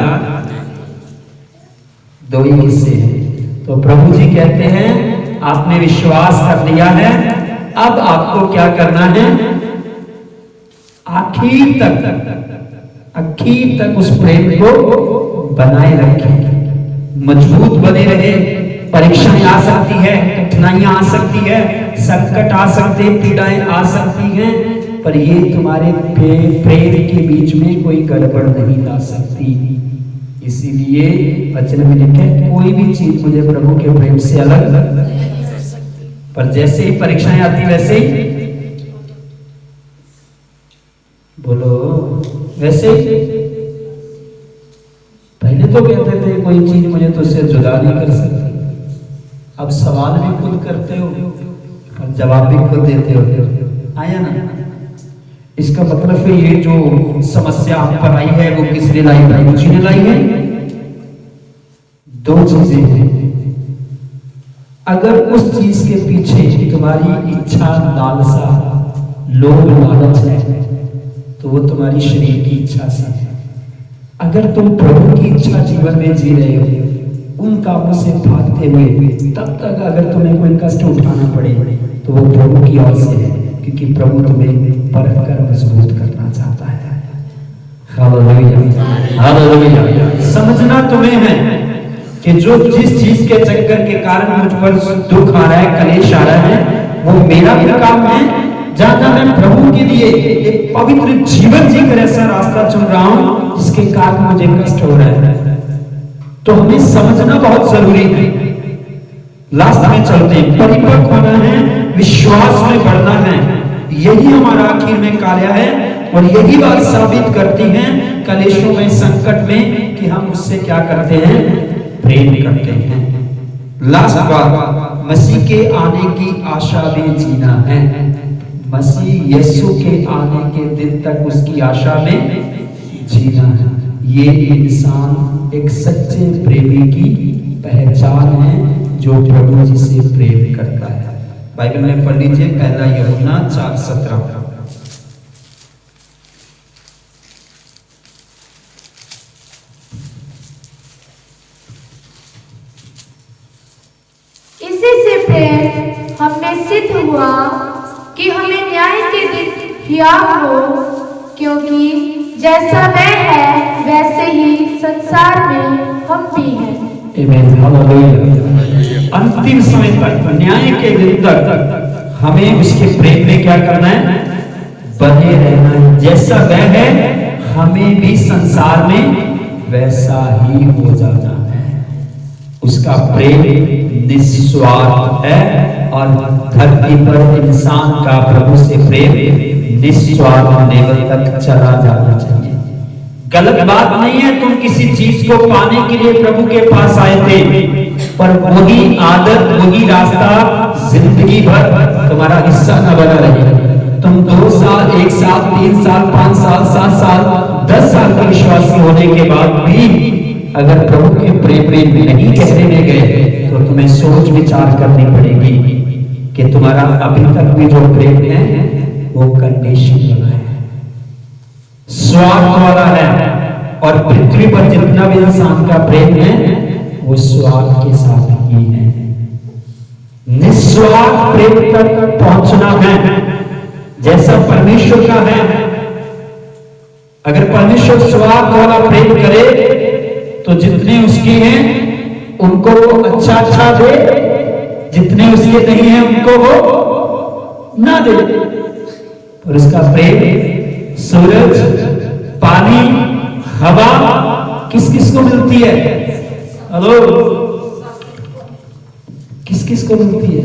[SPEAKER 1] दो ही हिस्से हैं। तो प्रभु जी कहते हैं आपने विश्वास कर लिया है, अब आपको क्या करना है? आखिर तक उस प्रेम को बनाए रखें, मजबूत बने रहे। परीक्षाएं आ सकती है, कठिनाइयां आ सकती है, संकट आ सकते, पीड़ाएं आ सकती हैं, पर ये तुम्हारे प्रेम के बीच में कोई गड़बड़ नहीं ला सकती। इसीलिए वचन में लिखा है कोई भी चीज मुझे प्रभु के प्रेम से अलग नहीं कर सकती। पर जैसे ही परीक्षाएं आती वैसे ही बोलो, वैसे ही पहले तो कहते थे कोई चीज मुझे तुझसे जुदा नहीं कर सकती, अब सवाल भी खुद करते हो और जवाब भी खुद देते हो। आया ना? इसका मतलब है ये जो समस्या आप पर आई है वो किसने लाई? प्रभु जी ने लाई है। दो चीजें हैं, अगर उस चीज के पीछे तुम्हारी इच्छा, लालसा, लोभ, लालच है तो वो तुम्हारी शरीर की इच्छा से है। अगर तुम प्रभु की इच्छा जीवन में जी रहे हो, उन कामों से भागते हुए, तब तक अगर तुम्हें कोई कष्ट उठाना पड़े तो वो प्रभु की ओर से है, क्योंकि प्रभु तुम्हें परख कर मजबूत करना चाहता है। Hallelujah, hallelujah. समझना तुम्हें है कि जो जिस चीज के चक्कर के कारण मुझ पर दुख आ रहा है, कलेश आ रहा है, वो मेरा भी काम है। जहां मैं प्रभु के लिए एक पवित्र जीवन जीकर ऐसा रास्ता चुन रहा हूं जिसके कारण मुझे कष्ट हो रहा है, तो हमें समझना बहुत जरूरी है। लास्ट में चलते हैं, परिपक्व होना है, विश्वास में बढ़ना है, यही हमारा आखिर में कार्य है। और यही बात साबित करती है कलेशों में, संकट में, कि हम उससे क्या करते हैं? प्रेम करते हैं। लास्ट बात, मसीह के आने की आशा में जीना है। मसीह यीशु के आने के दिन तक उसकी आशा में जीना है। ये इंसान एक सच्चे प्रेमी की पहचान है, जो प्रभु जी से प्रेम करता है। बाइबल में पढ़ लीजिए, पहला यूहन्ना 4:17।
[SPEAKER 2] इसी से प्रेम हम में सिद्ध हुआ कि हमें न्याय के दिन हियाव हो, क्योंकि जैसा वह है वैसे ही संसार में हम भी हैं।
[SPEAKER 1] आमीन, हालेलुया। अंतिम समय तक, न्याय के दिन तक हमें उसके प्रेम में क्या करना है? बने रहना है। जैसा वह है हमें भी संसार में वैसा ही हो जाना है। उसका प्रेम निस्वार्थ है और धरती पर इंसान का प्रभु से प्रेम निस्वार्थ लेवल तक चला जाना चाहिए। गलत बात नहीं है तुम किसी चीज को पाने के लिए प्रभु के पास आए थे, पर वही आदत, वही रास्ता जिंदगी भर तुम्हारा हिस्सा न बना रहे। तुम 2 साल, 1 साल, 3 साल, 5 साल, 7 साल, 10 साल के विश्वासी होने के बाद भी अगर प्रभु के प्रेम में नहीं कहने में गए तो तुम्हें सोच विचार करनी पड़ेगी कि तुम्हारा अभी तक भी जो प्रेम है वो कंडीशन वाला है, स्वार्थ वाला है। और पृथ्वी पर जितना भी इंसान का प्रेम है वो स्वार्थ के साथ ही है। निस्वार्थ प्रेम तक पहुंचना है जैसा परमेश्वर का है। अगर परमेश्वर स्वार्थ वाला प्रेम करे तो जितने उसके हैं उनको वो अच्छा अच्छा दे, जितने उसके नहीं है उनको वो ना दे। और उसका प्रेम सूरज, पानी, हवा किस किस को मिलती है? हेलो, किस किस को मिलती है?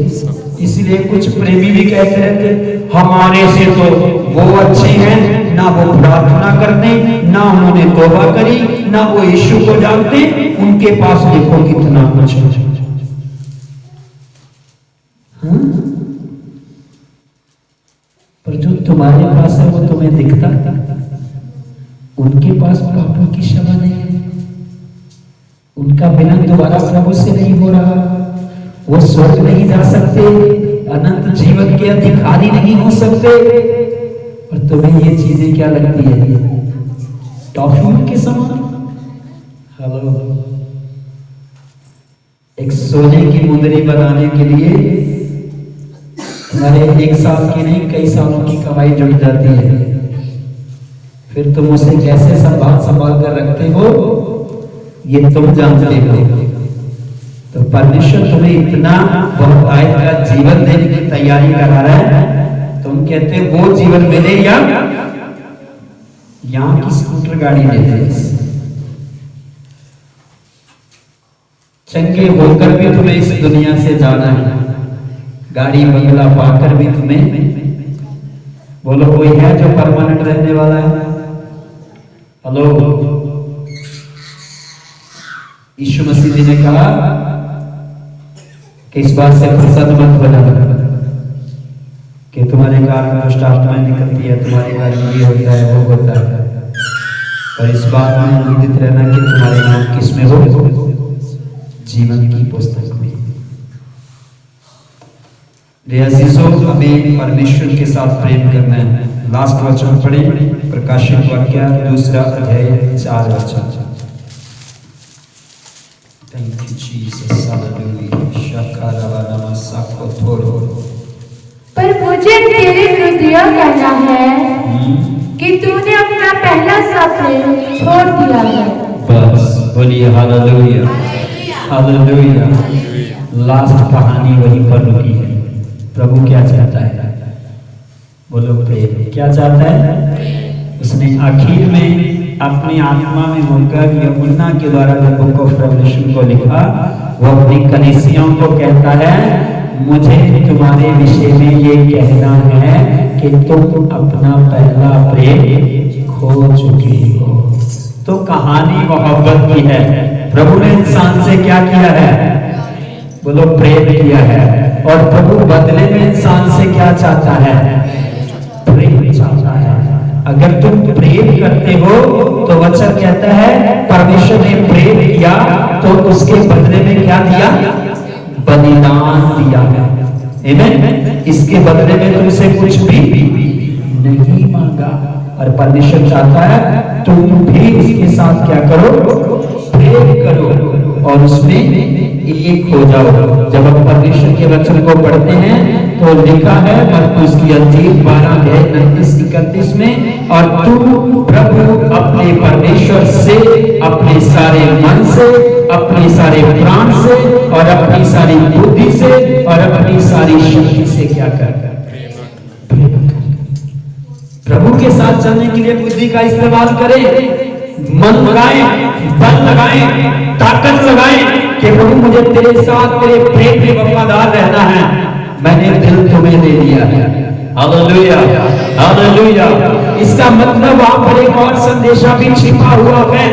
[SPEAKER 1] इसीलिए कुछ प्रेमी भी कहते रहते हमारे से तो वो अच्छे हैं, ना वो प्रार्थना करते, ना उन्होंने तौबा करी, ना वो यीशु को जानते। उनके पास देखो कितना कुछ है। हाँ? पर जो तुम्हारे पास है वो तुम्हें दिखता, उनके पास पापों की क्षमा नहीं है, उनका बिना दोबारा प्रभु से नहीं हो रहा, वो स्वर्ग नहीं जा सकते, अनंत जीवन के अधिकारी नहीं हो सकते। और तुम्हें ये चीजें क्या लगती है? टॉफियों के समान। हेलो, एक सोने की मुंदरी बनाने के लिए तुम्हारे 1 साल की नहीं, कई सालों की कमाई जुट जाती है। फिर तुम उसे कैसे संभाल कर रखते हो, ये तुम जानते हो। तो परमेश्वर तुम्हें इतना बहुतायत का जीवन देने की तैयारी करा रहा है, तुम कहते हो वो जीवन मिले या यहां की स्कूटर गाड़ी लेते। चंगे होकर भी तुम्हें इस दुनिया से जाना है, गाड़ी बंगला पाकर भी तुम्हें। बोलो, कोई है जो परमानेंट रहने वाला है? हेलो, यीशु मसीह जी ने कहा कि इस बात से प्रसन्न मत बना कि तुम्हारे कारण दुष्ट आत्माएं निकलती है, तुम्हारे कारण ये होता है वो होता है, और इस बात में उम्मीदित रहना कि तुम्हारे नाम किसमें हो? जीवन की पुस्तक में। हमें परमेश्वर के साथ प्रेम करना है। लास्ट वचन पढ़े, प्रकाशित वाक्य 2 अध्याय 4 वचन। Thank you Jesus, hallelujah.
[SPEAKER 2] पर मुझे तेरे विरुद्ध यह कहना है कि तूने अपना पहला सा प्रेम छोड़ दिया है।
[SPEAKER 1] बस बोलिए हालेलुया, हालेलुया। लास्ट कहानी वहीं पर रुकी है। प्रभु क्या चाहता है? बोलो, प्रेम। क्या चाहता है? उसने आखिर में अपनी आत्मा में होकर यूहन्ना के द्वारा जो बुक ऑफ रेवलेशन को लिखा, वो अपनी कलीसियाओं को कहता है, मुझे तुम्हारे विषय में ये कहना है कि तुम अपना पहला प्रेम खो चुके हो। तो कहानी मोहब्बत की है। प्रभु ने इंसान से क्या किया है? बोलो, प्रेम किया है। और प्रभु बदले में इंसान से क्या चाहता है? प्रेम चाहता है। अगर तुम प्रेम करते हो तो वचन कहता है परमेश्वर ने प्रेम किया तो उसके बदले में क्या दिया? बलिदान दिया है। आमीन। इसके बदले में तुमसे कुछ भी नहीं मांगा। और परमेश्वर चाहता है तुम भी उसके साथ क्या करो? प्रेम करो और उसमें एक हो जाओ। जब हम परमेश्वर के वचन को पढ़ते हैं तो लिखा है मरकुस की अंजील 12:29-31 में, और तू प्रभु अपने परमेश्वर से अपने सारे मन से, अपने सारे प्राण से और अपनी सारी बुद्धि से और अपनी सारी शक्ति से क्या कर? प्रभु के साथ चलने के लिए बुद्धि का इस्तेमाल करें, मन लगाएं, बल लगाएं, ताकत लगाएं कि प्रभु मुझे तेरे साथ तेरे प्रेम में वफादार रहना है। मैंने दिल तुम्हें दे दिया है। Hallelujah, hallelujah. इसका मतलब वहां पर एक और संदेशा भी छिपा हुआ है।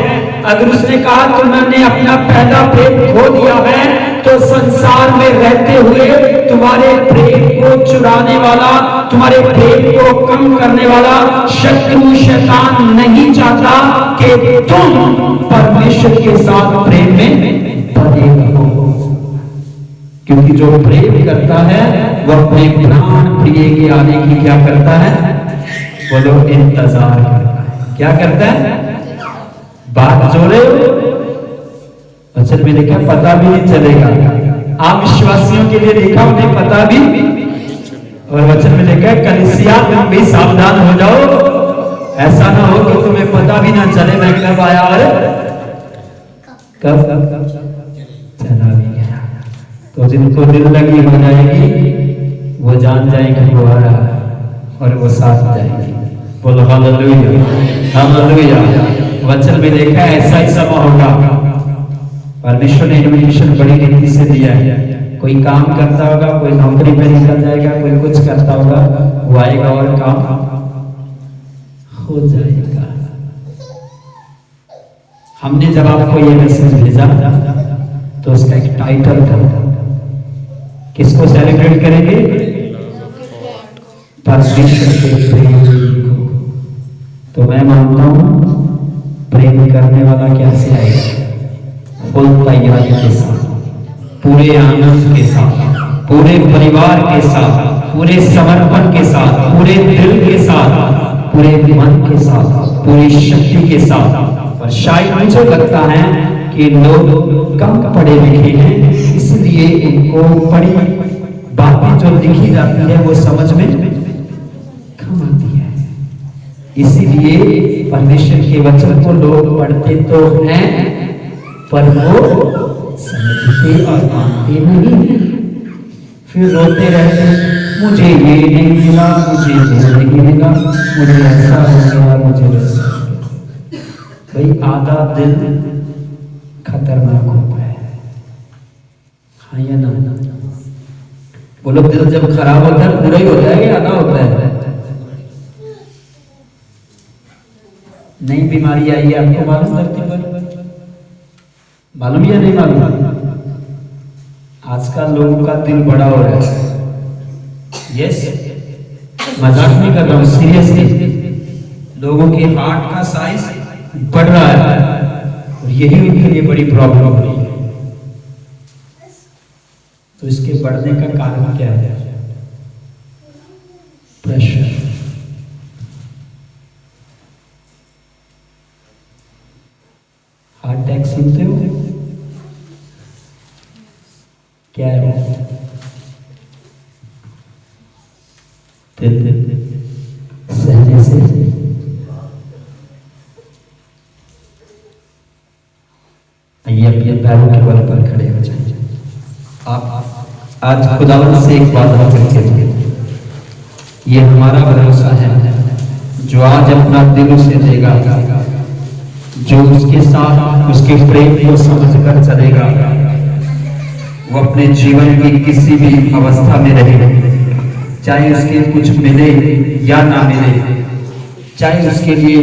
[SPEAKER 1] अगर उसने कहा तो मैंने अपना पहला प्रेम खो दिया है, तो संसार में रहते हुए तुम्हारे प्रेम को चुराने वाला, तुम्हारे प्रेम को कम करने वाला शत्रु शैतान नहीं चाहता कि तुम परमेश्वर के साथ प्रेम में बने रहो। क्योंकि जो प्रेम करता है वह अपने प्राण प्रिय के आने की क्या करता है? बोलो, इंतजार करता है। क्या करता है? बात जोड़े वचन में लिखा पता भी नहीं चलेगा। आप विश्वासियों के लिए लिखा उन्हें पता भी, और वचन में लिखा कलीसिया तुम भी सावधान हो जाओ, ऐसा ना हो कि तुम्हें पता भी ना चले मैं कब आया और कब चला भी गया। तो जिनको दिल लगी हो जाएगी वो जान जाएगी वो आ रहा और वो साथ जाएगी। बोलो हालेलुया, हालेलुया। वचन में देखा ऐसा ही समय होगा। परमेश्वर ने इन्विटेशन बड़ी रीति से दिया है। कोई काम करता होगा, कोई नौकरी पे निकल जाएगा, कोई कुछ करता होगा, वो आएगा और काम हो जाएगा। हमने जब आपको ये मैसेज भेजा तो उसका एक टाइटल था, किसको सेलिब्रेट करेंगे? परमेश्वर के प्रेम को। तो मैं मानता हूं प्रेम करने वाला कैसे आएगा? फुल तैयारी के साथ, पूरे आनंद के साथ, पूरे परिवार के साथ, पूरे समर्पण के साथ, पूरे दिल के साथ, पूरे मन के साथ, पूरी शक्ति के साथ। और शायद मुझे लगता है कि लोग कम पढ़े लिखे हैं, इसलिए इनको बड़ी बातें जो लिखी जाती है वो समझ में कम आती है। इसीलिए परमेश्वर के वचन को लोग पढ़ते तो हैं पर वो समझते और मानते नहीं, फिर रोते रहते, मुझे ये नहीं मिला, मुझे ये नहीं मिला, मुझे ऐसा हो गया, मुझे वैसा। भाई आधा दिल खतरनाक होता है, हाँ या ना? बोलो, दिल जब खराब होता है बुरा ही होता है या आधा होता है? नई बीमारी आई है, आपको मालूम? धरती पर मालूम या नहीं मालूम? आजकल लोगों का दिल बड़ा हो रहा है। यस, मजाक नहीं कर रहा हूं, सीरियसली। लोगों के हार्ट का साइज बढ़ रहा है और यही उनके लिए बड़ी प्रॉब्लम हो रही है। तो इसके बढ़ने का कारण क्या है? प्रेशर। हार्ट अटैक सुनते हो क्या है? दिल सहने से आइए अपने पैरों के बल पर खड़े हो जाइए। आप आज खुदावंद से एक वादा करके ये हमारा भरोसा है, जो आज अपना दिल उसे देगा, जो उसके साथ उसके प्रेम को समझकर चलेगा, वो अपने जीवन की किसी भी अवस्था में रहे, चाहे उसके कुछ मिले या ना मिले, चाहे उसके लिए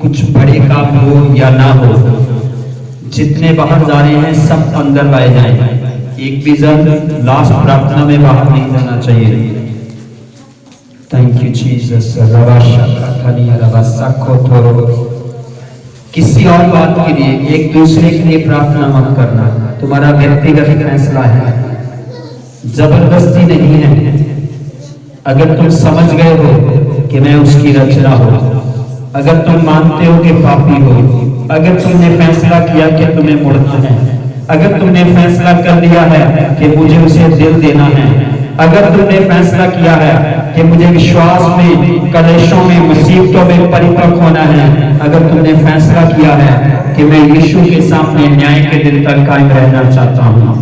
[SPEAKER 1] कुछ बड़े काम हो या ना हो, जितने बाहर जा रहे हैं सब अंदर लाए जाएं। एक भी जन लास्ट प्रार्थना में बाहर नहीं जाना चाहिए। Thank you Jesus. किसी और बात के लिए, एक दूसरे के लिए प्रार्थना मत करना, तुम्हारा व्यक्तिगत फैसला है, जबरदस्ती नहीं है। अगर तुम समझ गए हो कि मैं उसकी रचना हूं, अगर तुम मानते हो कि पापी हो, अगर तुमने फैसला किया कि तुम्हें मुड़ना है, अगर तुमने फैसला कर लिया है कि मुझे उसे दिल देना है, अगर तुमने फैसला किया है कि मुझे विश्वास में, कलेशों में, मुसीबतों में परिपक्व होना है, अगर तुमने फैसला किया है कि मैं यीशु के सामने न्याय के दिन तक कायम रहना चाहता हूं,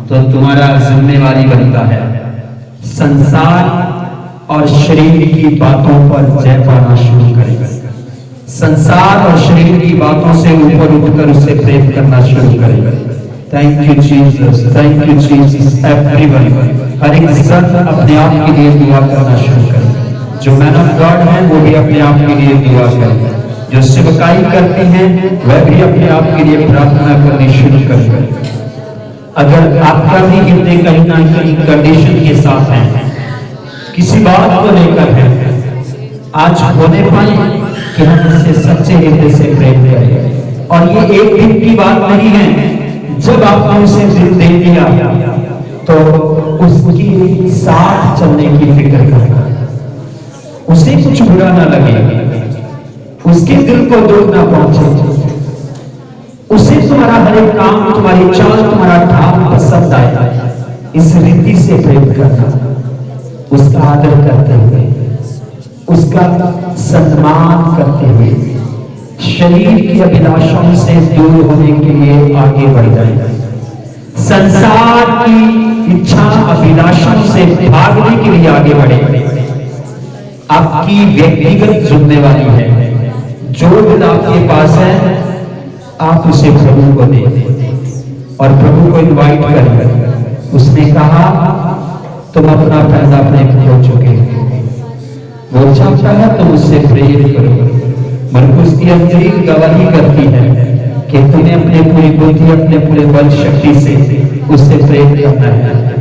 [SPEAKER 1] तो तुम्हारा जिम्मेवारी बनता है संसार और शरीर की बातों पर जय पाना शुरू करेगा। संसार और शरीर की बातों से ऊपर उठकर उससे प्रेम करना शुरू करेगा। Thank you Jesus, thank you Jesus. Everyone, हर एक जन अपने आप के लिए दुआ करना शुरू करें। जो मैन ऑफ गॉड है वो भी अपने आप के लिए दुआ करें, जो सेवकाई करते हैं वह भी अपने आप के लिए प्रार्थना करनी शुरू करें। अगर आपका भी हृदय कहीं ना कहीं कंडीशन के साथ है, किसी बात को लेकर है, आज होने पाए कि हम उससे सच्चे हृदय से प्रेम करें। और ये एक दिन की बात नहीं है, जब आपने उसे दिल दे दिया तो उसकी साथ चलने की फिक्र करना, उसे कुछ बुरा ना लगे, उसके दिल को दुख ना पहुंचे, उसे तुम्हारा हर एक काम, तुम्हारी चाल, तुम्हारा ढाल पसंद आए, इस रीति से प्रेम करना, उसका आदर करते हुए, उसका सम्मान करते हुए, शरीर की अभिलाषाओं से दूर होने के लिए आगे बढ़ जाए, संसार की इच्छा अभिलाषाओं से भागने के लिए आगे बढ़े। आपकी व्यक्तिगत जिम्मेवारी है, जो दिल आपके पास है आप उसे प्रभु को दे और प्रभु को इनवाइट करें। उसने कहा तुम अपना पहला प्रेम खो चुके हो, वो चाहता है तुम उससे प्रेम करो। मरकुस की अंजील गवाही करती है कि तुम्हें अपने पूरी बुद्धि, अपने पूरे बल शक्ति से उससे प्रेम करना है।